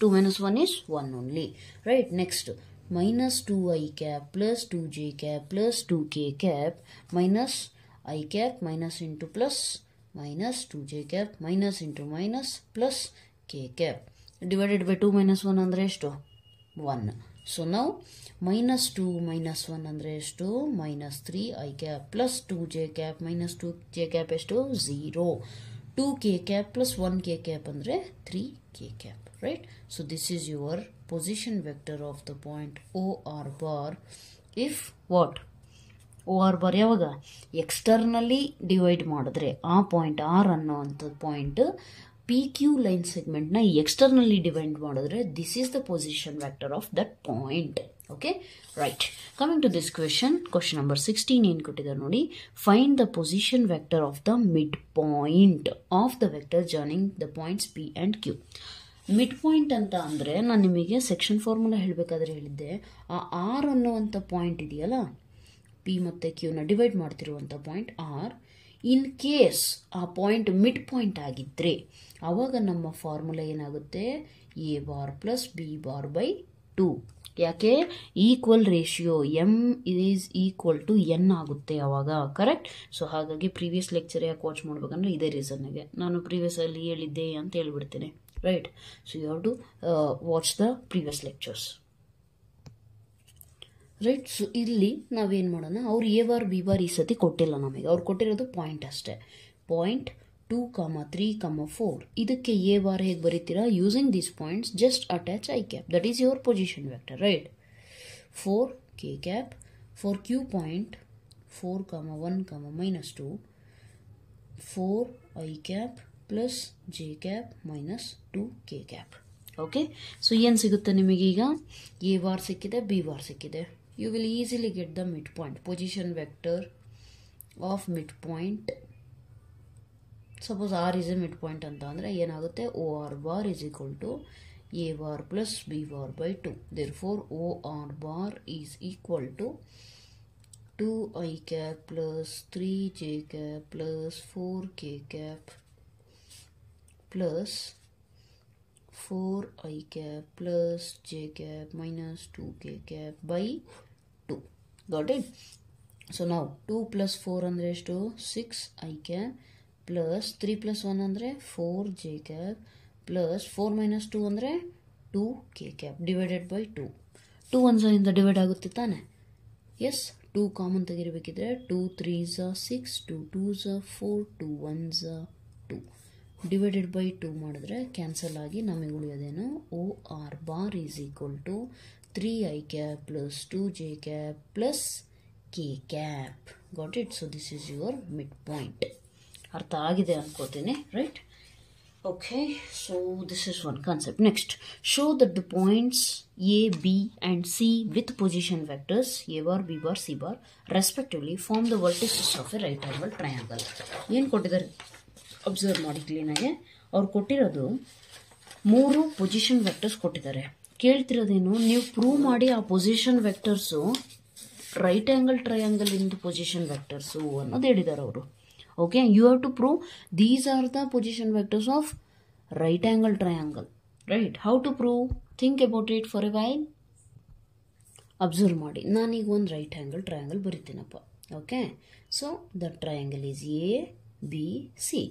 2 - 1 is 1 only, right? Next, -2i cap + 2j cap + 2k cap - i cap -into plus -2j cap -into - k cap divided by 2 - 1 ಅಂದರೆ ಎಷ್ಟು? 1. So now -2 - 1 ಅಂದರೆ ಎಷ್ಟು? -3i cap + 2j cap -2j cap ಎಷ್ಟು? 0. 2k cap + 1k cap ಅಂದರೆ 3k cap, right? So this is your position vector of the point OR bar if what? OR bar ಯಾವಾಗ? Externally divide ಮಾಡಿದ್ರೆ ಆ point R ಅನ್ನೋವಂಥ point P Q line ಸೆಗ್ಮೆಂಟ್ನ externally divide ಮಾಡಿದ್ರೆ this is the position vector of that point. Okay, right. Coming to this question number 16 ಏನು ಕೊಟ್ಟಿದ್ದಾರೆ ನೋಡಿ. Find the position vector of the mid point of the vector joining the points P and Q. Mid point ಅಂತ ಅಂದರೆ ನಾನು ನಿಮಗೆ section formula ಹೇಳಬೇಕಾದ್ರೆ ಹೇಳಿದ್ದೆ, ಆ ಆರ್ ಅನ್ನುವಂಥ ಪಾಯಿಂಟ್ ಇದೆಯಲ್ಲ, ಪಿ ಮತ್ತು ಕ್ಯೂನ ಡಿವೈಡ್ ಮಾಡ್ತಿರುವಂಥ ಪಾಯಿಂಟ್ ಆರ್. ಇನ್ ಕೇಸ್ ಆ ಪಾಯಿಂಟ್ ಮಿಡ್ ಪಾಯಿಂಟ್ ಆಗಿದ್ದರೆ ಆವಾಗ ನಮ್ಮ ಫಾರ್ಮುಲಾ ಏನಾಗುತ್ತೆ? A bar + B bar by 2. ಯಾಕೆ? Equal ratio M is equal to N ಆಗುತ್ತೆ ಆವಾಗ, ಕರೆಕ್ಟ್? ಸೊ ಹಾಗಾಗಿ ಪ್ರೀವಿಯಸ್ ಲೆಕ್ಚರ್ ಯಾಕೆ ವಾಚ್ ಮಾಡ್ಬೇಕಂದ್ರೆ ಇದೇ ರೀಸನ್ಗೆ ನಾನು ಪ್ರೀವಿಯಸ್ಸಲ್ಲಿ ಹೇಳಿದ್ದೆ ಅಂತ ಹೇಳ್ಬಿಡ್ತೇನೆ, right? So you have to watch the previous lectures, right? So ಇಲ್ಲಿ ನಾವೇನು ಮಾಡೋಣ, ಅವ್ರು ಎ ಬಾರ್ ಬಿ ಬಾರ್ ಈ ಸತಿ ಕೊಟ್ಟಿಲ್ಲ ನಮಗೆ, ಅವ್ರು ಕೊಟ್ಟಿರೋದು ಪಾಯಿಂಟ್ ಅಷ್ಟೇ. ಪಾಯಿಂಟ್ 2, 3, 4. ಇದಕ್ಕೆ ಎ ಬಾರ್ ಹೇಗೆ ಬರೀತೀರಾ? Using these points just attach I cap, that is your position vector, right? 4k cap. For q point 4, 1, -2, 4i cap + j cap -2k cap. Okay, so ಏನು ಸಿಗುತ್ತೆ ನಿಮಗೀಗ? ಎ ಬಾರ್ ಸಿಕ್ಕಿದೆ, B bar ಸಿಕ್ಕಿದೆ. You will easily get the midpoint, position vector of midpoint. Suppose R is a midpoint ಅಂತ ಅಂದರೆ ಏನಾಗುತ್ತೆ? OR bar is equal to A bar + B bar by 2. Therefore, OR bar is equal to 2i cap + 3j cap + 4k cap plus 4i cap plus j cap minus 2k cap by 2. Got it? So now 2 plus 4 andre ಎಷ್ಟು 6i cap plus 3 plus 1 andre 4j cap plus 4 minus 2 andre 2k cap divided by 2. 2 ones ಇಂದ divide ಆಗುತ್ತೆ ತಾನೆ? Yes, 2 common ತೆಗಿರಬೇಕಿದ್ರೆ 2 3s 6, 2 2s 4, 2 1s 2 divided by 2 ಮಾಡಿದ್ರೆ cancel ಆಗಿ ನಮಗೆ ಉಳಿಯೋದೇನು? O R bar is equal to 3i cap plus 2j cap plus k cap. Got it? So this is your midpoint. ಅರ್ಥ ಆಗಿದೆ ಅನ್ಕೋತೀನಿ, right? Okay, so this is one concept. Next, show that the points A, B and C with position vectors A bar, B bar, C bar respectively form the vertices of a right angle triangle. ಏನು ಕೊಟ್ಟಿದ್ದಾರೆ observe ಮಾಡಿ ಕ್ಲೀನಾಗೆ. ಅವ್ರು ಕೊಟ್ಟಿರೋದು 3 position vectors ಕೊಟ್ಟಿದ್ದಾರೆ. ಕೇಳ್ತಿರೋದೇನು, ನೀವು prove ಮಾಡಿ ಆ position vectors right angle triangle ಇಂದು ಪೊಸಿಷನ್ ವೆಕ್ಟರ್ಸು ಅನ್ನೋದು ಹೇಳಿದ್ದಾರೆ ಅವರು. Okay, you have to prove these are the position vectors of right angle triangle, right. How to prove? Think about it for a while. Observe ಮಾಡಿ. ನಾನೀಗ ಒಂದು right angle triangle ಬರಿತೀನಪ್ಪ. Okay, so the triangle is A B C.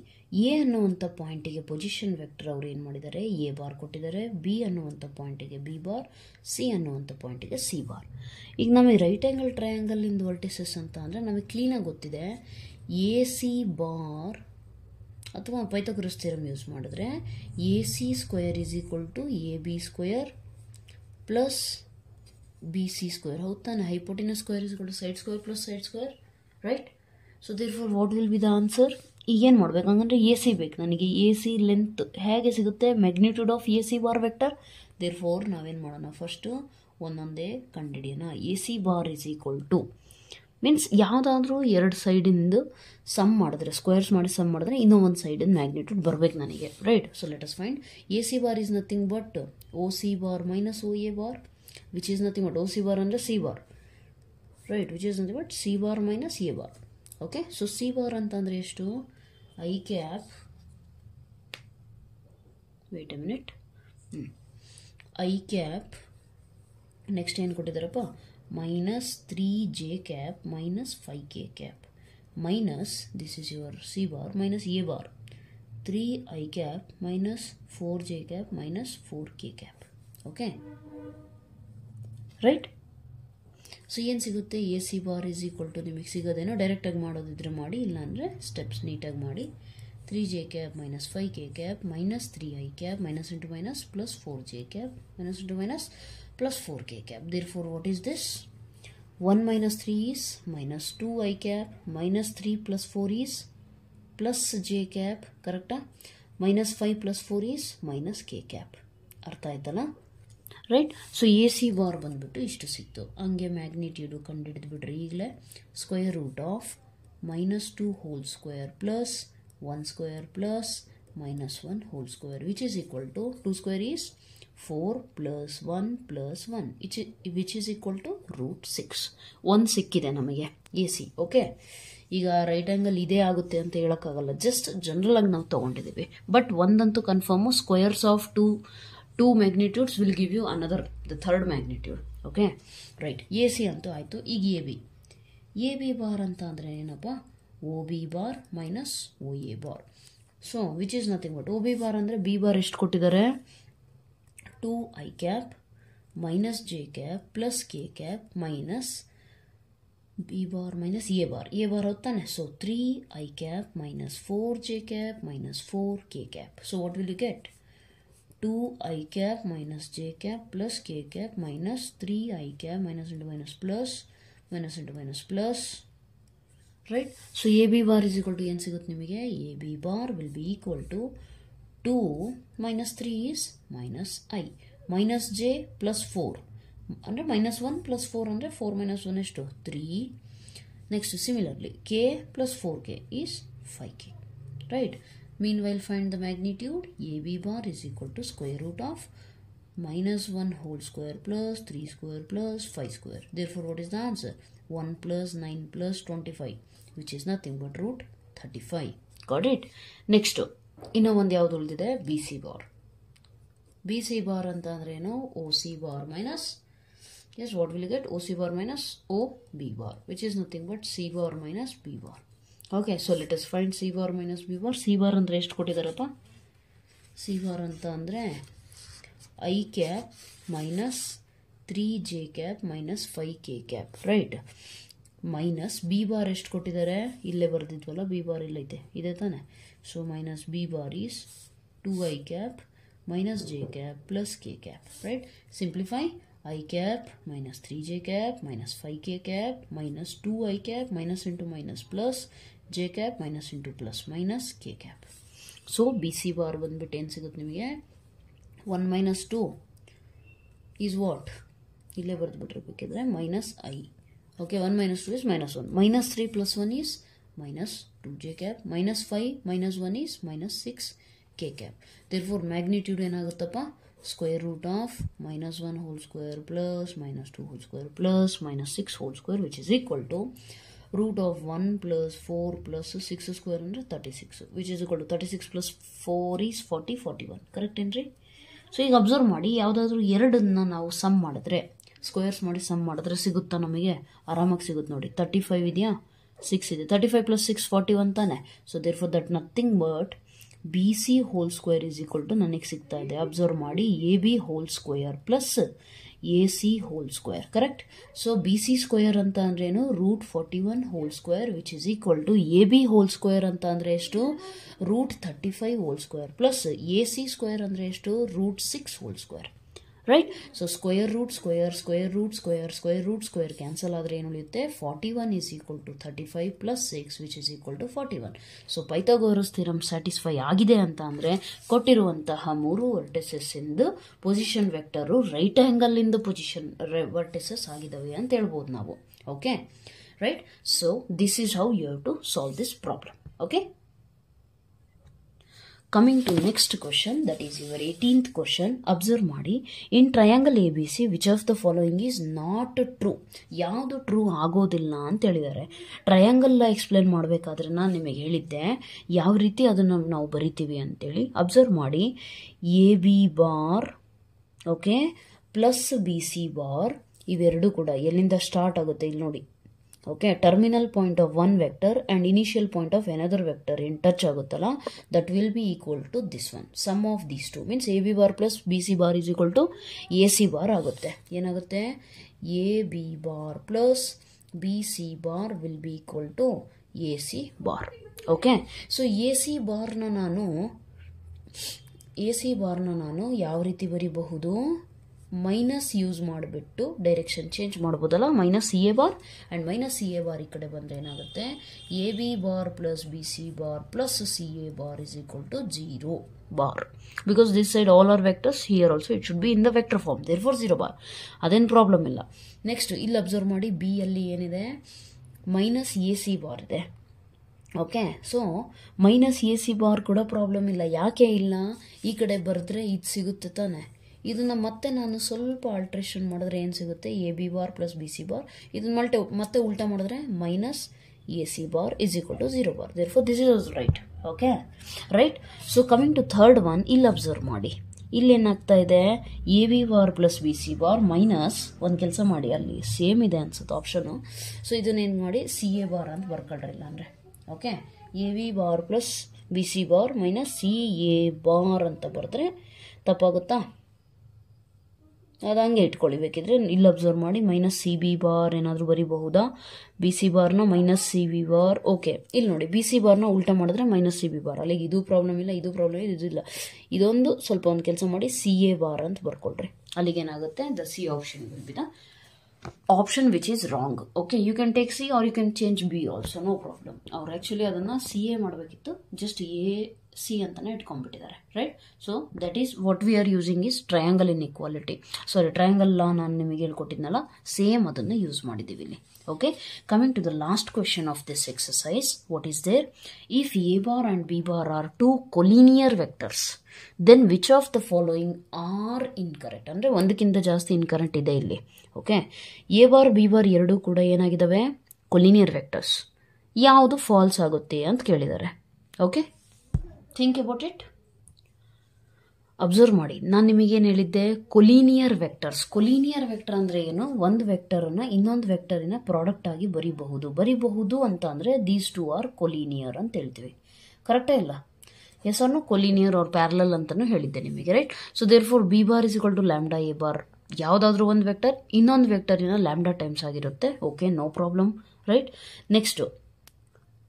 A ಅನ್ನುವಂಥ ಪಾಯಿಂಟಿಗೆ position vector ಅವ್ರು ಏನು ಮಾಡಿದ್ದಾರೆ, A bar ಕೊಟ್ಟಿದ್ದಾರೆ. ಬಿ ಅನ್ನುವಂಥ ಪಾಯಿಂಟಿಗೆ ಬಿ ಬಾರ್, ಸಿ ಅನ್ನುವಂಥ ಪಾಯಿಂಟಿಗೆ ಸಿ ಬಾರ್. ಈಗ ನಮಗೆ ರೈಟ್ ಆ್ಯಂಗಲ್ ಟ್ರಯಾಂಗಲಿಂದ ವರ್ಟಿಸಸ್ ಅಂತ ಅಂದರೆ ನಮಗೆ ಕ್ಲೀನಾಗಿ ಗೊತ್ತಿದೆ. ಎ ಸಿ ಬಾರ್ ಅಥವಾ ಪೈಥಾಗರಸ್ ಥಿಯರಮ್ ಯೂಸ್ ಮಾಡಿದ್ರೆ A C square is equal to A B square plus B C square. ಹೌದು ತಾನೆ? Hypotenuse square is equal to side square plus side square, right? So therefore what will be the answer? ಈಗೇನು ಮಾಡ್ಬೇಕು ಹಂಗಂದ್ರೆ A C ಬೇಕು ನನಗೆ. A C length ಹೇಗೆ ಸಿಗುತ್ತೆ? Magnitude of A C bar vector. Therefore ನಾವೇನು ಮಾಡೋಣ, first ಒಂದೊಂದೇ ಕಂಡುಹಿಡಿಯೋಣ. A C bar is equal to means ಯಾವುದಾದ್ರೂ ಎರಡು ಸೈಡಿಂದ ಸಮ್ ಮಾಡಿದ್ರೆ, ಸ್ಕ್ವೇರ್ಸ್ ಮಾಡಿ ಸಮ್ ಮಾಡಿದ್ರೆ ಇನ್ನೂ ಒಂದು ಸೈಡಿಂದ ಮ್ಯಾಗ್ನಿಟ್ಯೂಡ್ ಬರಬೇಕು ನನಗೆ, right? So let us find A C bar is nothing but O C bar minus O A bar, which is nothing but O C bar ಅಂದರೆ C bar, right? Which is nothing but C bar minus A bar. Okay, so C bar ಅಂತಂದರೆ ಎಷ್ಟು? I cap, wait a minute, I cap, next ಏನು ಕೊಟ್ಟಿದ್ದಾರಪ್ಪ, minus 3j cap minus 5k cap minus, this is your C bar, minus A bar, 3i cap minus 4j cap minus 4k cap. Okay, right? So ಏನು ಸಿಗುತ್ತೆ? A C bar is equal to ನಿಮಗೆ ಸಿಗೋದೇನೋ, ಡೈರೆಕ್ಟಾಗಿ ಮಾಡೋದಿದ್ರೆ ಮಾಡಿ, ಇಲ್ಲಾಂದರೆ steps ನೀಟಾಗಿ ಮಾಡಿ. 3j cap minus 5k cap minus 3i cap minus into minus plus 4j cap minus into minus plus 4k cap. Therefore, what is this? 1 minus 3 is minus 2i cap minus 3 plus 4 is plus j cap, correct? Minus 5 plus 4 is minus k cap. ಅರ್ಥ ಆಯ್ತಲ್ಲ, right? So A C bar ಬಂದುಬಿಟ್ಟು ಇಷ್ಟು ಸಿಕ್ತು. ಹಂಗೆ magnitude ಕಂಡುಹಿಡಿದು ಬಿಡ್ರಿ ಈಗಲೇ. Square root of minus 2 whole square plus 1 square plus minus 1 whole square, which is equal to 2 square is 4 plus 1 plus 1, which is equal to root 6. 1 ಸಿಕ್ಕಿದೆ ನಮಗೆ A C. Okay, ಈಗ ರೈಟ್ ಆ್ಯಂಗಲ್ ಇದೇ ಆಗುತ್ತೆ ಅಂತ ಹೇಳೋಕ್ಕಾಗಲ್ಲ, ಜಸ್ಟ್ ಜನರಲ್ ಆಗಿ ನಾವು ತೊಗೊಂಡಿದ್ದೀವಿ. ಬಟ್ ಒಂದಂತೂ confirm, squares of two magnitudes will give you another the third magnitude. Okay, right. A C ಅಂತೂ ಆಯಿತು. ಈಗ ಎ ಬಿ ಬಾರ್ ಅಂತ ಅಂದರೆ ಏನಪ್ಪ? O B bar minus O A bar. So which is nothing but, O B bar ಅಂದರೆ B bar ಎಷ್ಟು ಕೊಟ್ಟಿದ್ದಾರೆ? 2i cap minus j cap plus k cap minus b bar minus a bar. a bar ಹೋಗ್ತಾನೆ. So 3i cap minus 4j cap minus 4k cap. So what will you get? 2i cap minus j cap plus k cap minus 3i cap minus into minus plus minus into minus plus, right? So a b bar is equal to ಏನು ಸಿಗುತ್ತೆ ನಿಮಗೆ? a b bar will be equal to 2 minus 3 is minus I minus j plus 4 ಅಂದರೆ minus 1 plus 4 ಅಂದರೆ 4 minus 1 ಎಷ್ಟು? 3. Next similarly k plus 4k is 5k, right? Meanwhile find the magnitude. AB bar is equal to square root of minus 1 whole square plus 3 square plus 5 square. Therefore what is the answer? 1 plus 9 plus 25, which is nothing but root 35. Got it? Next ಇನ್ನೂ ಒಂದು ಯಾವುದು ಉಳಿದಿದೆ? B C bar. B C bar ಅಂತ ಅಂದರೆ ಏನು? O C bar minus, yes, what will get? O C bar minus O B bar, which is nothing but C bar minus B bar. Okay, so let us find C bar minus B bar. C bar ಅಂದರೆ ಎಷ್ಟು ಕೊಟ್ಟಿದ್ದಾರಪ್ಪ? C bar ಅಂತ ಅಂದರೆ I cap minus 3j cap minus 5k cap, right? Minus B bar ಎಷ್ಟು ಕೊಟ್ಟಿದ್ದಾರೆ? ಇಲ್ಲೇ ಬರೆದಿದ್ವಲ್ಲ, B bar ಇಲ್ಲೈತೆ, ಇದೆ ತಾನೆ? So minus B bar is 2i cap minus j cap plus k cap, right? Simplify. I cap minus 3j cap minus 5k cap minus 2i cap minus into minus plus j cap minus into plus minus k cap. So BC bar ಬಂದ್ಬಿಟ್ಟು ಏನು ಸಿಗುತ್ತೆ ನಿಮಗೆ? 1 minus 2 is what? ಇಲ್ಲೇ ಬರೆದ್ಬಿಟ್ಟಿರ್ಬೇಕಿದ್ರೆ minus I. Okay, 1 minus 2 is minus 1. Minus 3 plus 1 is minus 2j cap. Minus 5 minus 1 is minus 6k cap. Therefore magnitude ಏನಾಗುತ್ತಪ್ಪ? square root of minus 1 whole square plus minus 2 whole square plus minus 6 whole square, which is equal to root of 1 plus 4 plus 6 square under 36, which is equal to 36 plus 4 is 40, 41. Correct entry? So ಈಗ observe ಮಾಡಿ, ಯಾವುದಾದ್ರೂ ಎರಡನ್ನ ನಾವು some ಮಾಡಿದ್ರೆ, squares ಮಾಡಿ some ಮಾಡಿದ್ರೆ ಸಿಗುತ್ತಾ ನಮಗೆ? ಆರಾಮಾಗಿ ಸಿಗುತ್ತೆ ನೋಡಿ. 35 ಇದೆಯಾ, 6 ಇದೆ, 35 + 6 41 ತಾನೆ. So therefore that nothing but B C whole square is equal to ನನಗೆ ಸಿಗ್ತಾ ಇದೆ. ಅಬ್ಸರ್ವ್ ಮಾಡಿ, A B whole square plus A C whole square, correct? So B C square ಅಂತ ಅಂದ್ರೆ ಏನು? √41 whole square which is equal to A B whole square ಅಂತ ಅಂದರೆ ಎಷ್ಟು? √35 whole square plus A C square ಅಂದರೆ ಎಷ್ಟು? √6 whole square, right? So square root square, square root square, square root square cancel ಆದರೆ ಏನು ಉಳಿಯುತ್ತೆ? 41 is equal to 35 + 6 which is equal to 41. So Pythagoras theorem satisfy ಆಗಿದೆ ಅಂತ ಅಂದರೆ ಕೊಟ್ಟಿರುವಂತಹ 3 vertices ಇಂದು ಪೊಸಿಷನ್ ವೆಕ್ಟರು ರೈಟ್ ಆ್ಯಂಗಲ್ ಇಂದ ಪೊಸಿಷನ್ ವರ್ಟಿಸಸ್ ಆಗಿದ್ದಾವೆ ಅಂತ ಹೇಳ್ಬೋದು ನಾವು. Okay, right? So this is how you have to solve this problem. Okay, coming to next question, that is your 18th question. Observe ಮಾಡಿ, in triangle ABC which of the following is not true? ಯಾವುದು true ಆಗೋದಿಲ್ಲ ಅಂತ ಹೇಳಿದ್ದಾರೆ. Triangle explain ಮಾಡಬೇಕಾದ್ರೆ ನಾನು ನಿಮಗೆ ಹೇಳಿದ್ದೆ ಯಾವ ರೀತಿ ಅದನ್ನು ನಾವು ಬರಿತೀವಿ ಅಂತೇಳಿ. ಅಬ್ಸರ್ವ್ ಮಾಡಿ, A B bar okay plus B C bar ಇವೆರಡು ಕೂಡ ಎಲ್ಲಿಂದ ಸ್ಟಾರ್ಟ್ ಆಗುತ್ತೆ ಇಲ್ಲಿ ನೋಡಿ. Okay, terminal point of one vector and initial point of another vector ಏನು ಟಚ್ ಆಗುತ್ತಲ್ಲ, that will be equal to this one. Sum of these two means A B bar plus B C bar is equal to A C bar ಆಗುತ್ತೆ. ಏನಾಗುತ್ತೆ? A B bar plus B C bar will be equal to A C bar. Okay, so A C ಬಾರ್ನ ನಾನು ಯಾವ ರೀತಿ ಬರೀಬಹುದು? Minus use ಮಾಡಿಬಿಟ್ಟು direction change ಮಾಡ್ಬೋದಲ್ಲ. Minus C A bar and minus C A bar ಈ ಕಡೆ ಬಂದರೆ ಏನಾಗುತ್ತೆ? A B bar plus B C bar plus C A bar is equal to 0 bar. Because this side all are vectors, here also it should be in the vector form, therefore 0 bar. ಅದೇನು problem ಇಲ್ಲ. Next ಇಲ್ಲಿ observe ಮಾಡಿ, B ಅಲ್ಲಿ ಏನಿದೆ? Minus A C bar ಇದೆ. Okay, so minus A C bar ಕೂಡ problem ಇಲ್ಲ. ಯಾಕೆ ಇಲ್ಲ? ಈ ಕಡೆ ಬರೆದ್ರೆ ಇದು ಸಿಗುತ್ತೆ ತಾನೆ. ಇದನ್ನು ಮತ್ತೆ ನಾನು ಸ್ವಲ್ಪ ಆಲ್ಟ್ರೇಷನ್ ಮಾಡಿದ್ರೆ ಏನು ಸಿಗುತ್ತೆ? A B bar plus B C bar. ಇದನ್ನ ಮತ್ತೆ ಉಲ್ಟಾ ಮಾಡಿದ್ರೆ minus A C bar is equal to 0 bar. Therefore this is right. Okay, right? So coming to third one, ಇಲ್ಲಿ ಅಬ್ಸರ್ವ್ ಮಾಡಿ, ಇಲ್ಲಿ ಏನಾಗ್ತಾ ಇದೆ? A B bar plus B C bar minus ಒಂದು ಕೆಲಸ ಮಾಡಿ, ಅಲ್ಲಿ ಸೇಮ್ ಇದೆ ಅನ್ಸುತ್ತೆ ಆಪ್ಷನು. ಸೊ ಇದನ್ನೇನು ಮಾಡಿ ಸಿ ಎ ಬಾರ್ ಅಂತ ಬರ್ಕೊಳ್ರಿ, ಇಲ್ಲ ಅಂದರೆ okay, A B bar plus B C bar minus C A bar ಅಂತ ಬರೆದ್ರೆ ತಪ್ಪಾಗುತ್ತಾ? ಅದು ಹಂಗೆ ಇಟ್ಕೊಳ್ಳಿ ಬೇಕಿದ್ರೆ. ಇಲ್ಲಿ ಅಬ್ಸರ್ವ್ ಮಾಡಿ, ಮೈನಸ್ ಸಿ ಬಿ ಬಾರ್ ಏನಾದರೂ ಬರೀಬಹುದಾ? ಬಿ ಸಿ ಬಾರ್ನ minus C B bar. Okay, ಇಲ್ಲಿ ನೋಡಿ, ಬಿ ಸಿ ಬಾರ್ನ ಉಲ್ಟಾ ಮಾಡಿದ್ರೆ ಮೈನಸ್ ಸಿ ಬಿ ಬಾರ್. ಅಲ್ಲಿಗೆ ಇದು ಪ್ರಾಬ್ಲಮ್ ಇಲ್ಲ, ಇದು ಪ್ರಾಬ್ಲಮ್ ಇಲ್ಲ, ಇದು ಇಲ್ಲ. ಇದೊಂದು ಸ್ವಲ್ಪ ಒಂದು ಕೆಲಸ ಮಾಡಿ, ಸಿ ಎ ಬಾರ್ ಅಂತ ಬರ್ಕೊಳ್ರಿ. ಅಲ್ಲಿಗೆ ಏನಾಗುತ್ತೆ? The C option will be the option which is wrong. Okay, you can take C or you can change B also, no problem. ಅವ್ರು ಆ್ಯಕ್ಚುಲಿ ಅದನ್ನು ಸಿ ಎ ಮಾಡಬೇಕಿತ್ತು, ಜಸ್ಟ್ ಎ ಸಿ ಅಂತಾನೆ ಇಟ್ಕೊಂಡ್ಬಿಟ್ಟಿದ್ದಾರೆ, right? So that is what we are using is triangle inequality. Sorry, triangle law ನಾನು ನಿಮಗೆ ಹೇಳ್ಕೊಟ್ಟಿದ್ನಲ್ಲ, same ಅದನ್ನು use ಮಾಡಿದ್ದೀವಿ ಇಲ್ಲಿ. ಓಕೆ, coming to the last question of this exercise, what is there? If A bar and B bar are 2 collinear vectors, then which of the following are incorrect? ಅಂದರೆ ಒಂದಕ್ಕಿಂತ ಜಾಸ್ತಿ ಇನ್ಕರೆಕ್ಟ್ ಇದೆ ಇಲ್ಲಿ. Okay, A bar B bar ಎರಡೂ ಕೂಡ ಏನಾಗಿದ್ದಾವೆ? Collinear vectors. ಯಾವುದು false ಆಗುತ್ತೆ ಅಂತ ಕೇಳಿದ್ದಾರೆ. Okay, think about it. Observe ಮಾಡಿ, ನಾನು ನಿಮಗೇನು ಹೇಳಿದ್ದೆ? Collinear vectors. ಕೊಲಿನಿಯರ್ ವೆಕ್ಟರ್ ಅಂದರೆ ಏನು? ಒಂದು ವೆಕ್ಟರನ್ನು ಇನ್ನೊಂದು ವೆಕ್ಟರಿನ ಪ್ರಾಡಕ್ಟ್ ಆಗಿ ಬರಿಬಹುದು ಅಂತ ಅಂದರೆ ದೀಸ್ ಟು ಆರ್ ಕೊಲಿನಿಯರ್ ಅಂತ ಹೇಳ್ತೀವಿ. ಕರೆಕ್ಟೇ ಇಲ್ಲ? Yes or no? Collinear or parallel ಅಂತಲೂ ಹೇಳಿದ್ದೆ ನಿಮಗೆ, right? So therefore B bar is equal to lambda A bar. ಯಾವುದಾದ್ರೂ ಒಂದು ವೆಕ್ಟರ್ ಇನ್ನೊಂದು ವೆಕ್ಟರಿನ ಲ್ಯಾಂಬ್ಡಾ ಟೈಮ್ಸ್ ಆಗಿರುತ್ತೆ. Okay, no problem, right? Next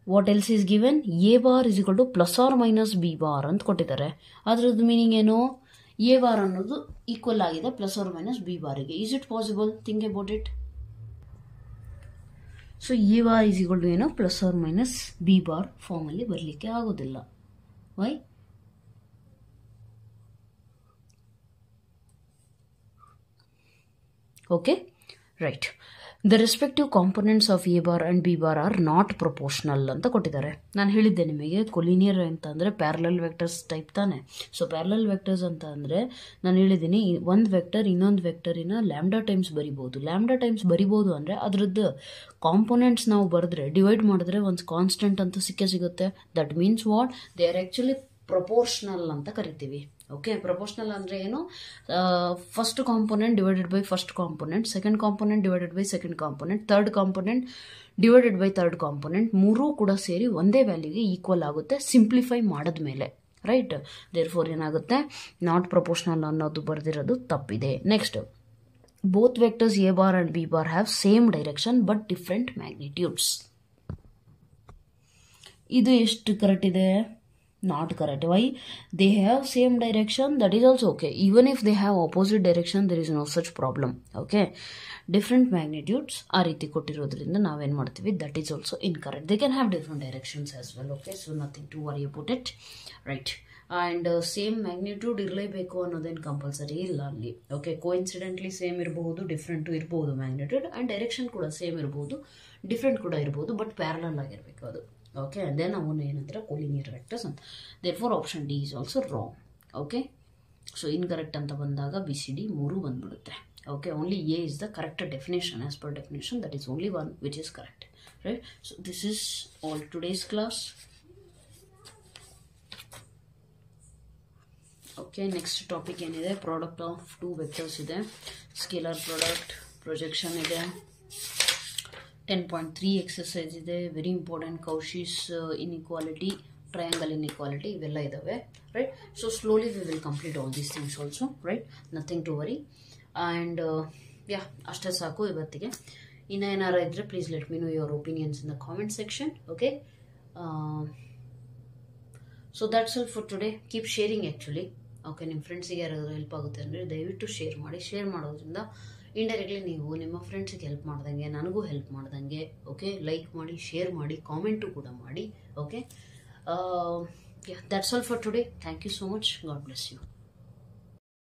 what else is given? A bar is equal to plus or minus B bar ಅಂತ ಕೊಟ್ಟಿದ್ದಾರೆ. ಅದರದ್ದು meaning ಏನು? A bar ಅನ್ನೋದು ಈಕ್ವಲ್ ಆಗಿದೆ ಪ್ಲಸ್ ಆರ್ ಮೈನಸ್ ಬಿ ಬಾರಿಗೆ. Is it possible? Think about it. So A bar is equal to ಏನು? Plus or minus B bar ಫಾರ್ಮಲ್ಲಿ ಬರಲಿಕ್ಕೆ ಆಗೋದಿಲ್ಲ. Why? Okay, right. The respective components of A bar and B bar are not proportional ಅಂತ ಕೊಟ್ಟಿದ್ದಾರೆ. ನಾನು ಹೇಳಿದ್ದೆ ನಿಮಗೆ, collinear ಅಂತ ಅಂದರೆ ಪ್ಯಾರಲಲ್ ವೆಕ್ಟರ್ಸ್ ಟೈಪ್ ತಾನೆ. ಸೊ ಪ್ಯಾರಲಲ್ ವೆಕ್ಟರ್ಸ್ ಅಂತ ಅಂದರೆ ನಾನು ಹೇಳಿದ್ದೀನಿ, ಒಂದು ವೆಕ್ಟರ್ ಇನ್ನೊಂದು ವೆಕ್ಟರಿನ ಲ್ಯಾಂಬ್ಡಾ ಟೈಮ್ಸ್ ಬರಿಬೋದು. ಲ್ಯಾಂಬ್ಡಾ ಟೈಮ್ಸ್ ಬರಿಬೋದು ಅಂದರೆ ಅದರದ್ದು ಕಾಂಪೊನೆಂಟ್ಸ್ ನಾವು ಬರೆದ್ರೆ, ಡಿವೈಡ್ ಮಾಡಿದ್ರೆ ಒಂದು ಕಾನ್ಸ್ಟೆಂಟ್ ಅಂತ ಸಿಕ್ಕೇ ಸಿಗುತ್ತೆ. That means what? They are actually proportional ಅಂತ ಕರಿತೀವಿ. ಓಕೆ, ಪ್ರಪೋರ್ಷನಲ್ ಅಂದರೆ ಏನು, first component divided by first component, second component divided by second component, third component divided by third component, ಮೂರೂ ಕೂಡ ಸೇರಿ ಒಂದೇ ವ್ಯಾಲ್ಯೂಗೆ ಈಕ್ವಲ್ ಆಗುತ್ತೆ ಸಿಂಪ್ಲಿಫೈ ಮಾಡಿದ್ಮೇಲೆ, ರೈಟ್. ದೇರ್ಫೋರ್ ಏನಾಗುತ್ತೆ, ನಾಟ್ ಪ್ರಪೋರ್ಷನಲ್ ಅನ್ನೋದು ಬರೆದಿರೋದು ತಪ್ಪಿದೆ. Next, both vectors A bar and B bar have same direction but different magnitudes. ಇದು ಎಷ್ಟು ಕರೆಕ್ಟ್ ಇದೆ? Not correct. Why? They have same direction, that is also okay. Even if they have opposite direction there is no such problem. Okay, different magnitudes ಆ ರೀತಿ ಕೊಟ್ಟಿರೋದ್ರಿಂದ ನಾವೇನು ಮಾಡ್ತೀವಿ, that is also incorrect. They can have different directions as well. Okay, so nothing to worry about it, right. And same magnitude ಇರಲೇಬೇಕು ಅನ್ನೋದೇನು compulsory ಇಲ್ಲ ಅಲ್ಲಿ. Okay, coincidentally same ಇರಬಹುದು, ಡಿಫ್ರೆಂಟು ಇರ್ಬೋದು ಮ್ಯಾಗ್ನಿಟ್ಯೂಡ್, ಆ್ಯಂಡ್ ಡೈರೆಕ್ಷನ್ ಕೂಡ ಸೇಮ್ ಇರ್ಬೋದು, different ಕೂಡ ಇರ್ಬೋದು, ಬಟ್ ಪ್ಯಾರಲಲ್ ಆಗಿರಬೇಕು ಅದು. ಓಕೆ, and then ಅವನು ಏನಂದ್ರೆ ಕೊಲಿನಿಯರ್ ವೆಕ್ಟರ್ಸ್ ಅಂತ. Therefore option D is also wrong. Okay, so incorrect ಅಂತ ಬಂದಾಗ ಬಿ ಸಿ ಡಿ ಮೂರು ಬಂದ್ಬಿಡುತ್ತೆ. Okay, only A is the correct definition. As per definition that is only one which is correct, right. So this is all today's class. Okay, next topic ಏನಿದೆ, product of two vectors ಇದೆ, scalar product, projection ಇದೆ, 10.3 exercise ಇದೆ, very important, Cauchy's inequality, triangle inequality, ಇವೆಲ್ಲ ಇದಾವೆ, right. So slowly we will complete all these things also, right. Nothing to worry. And yeah, ಅಷ್ಟೇ ಸಾಕು ಇವತ್ತಿಗೆ. ಇನ್ನು ಏನಾರ ಇದ್ದರೆ please let me know your opinions in the comment section. Okay, so that's all for today. Keep sharing actually. Okay, ನಿಮ್ಮ ಫ್ರೆಂಡ್ಸಿಗೆ ಯಾರಾದರೂ help ಆಗುತ್ತೆ ಅಂದರೆ ದಯವಿಟ್ಟು ಶೇರ್ ಮಾಡಿ. ಶೇರ್ ಮಾಡೋದ್ರಿಂದ ಇಂಡೈರೆಕ್ಟ್ಲಿ ನೀವು ನಿಮ್ಮ ಫ್ರೆಂಡ್ಸಿಗೆ ಹೆಲ್ಪ್ ಮಾಡ್ದಂಗೆ, ನನಗೂ ಹೆಲ್ಪ್ ಮಾಡ್ದಂಗೆ. ಓಕೆ, ಲೈಕ್ ಮಾಡಿ, ಶೇರ್ ಮಾಡಿ, ಕಾಮೆಂಟು ಕೂಡ ಮಾಡಿ. Okay, that's all for today. Thank you so much. God bless you.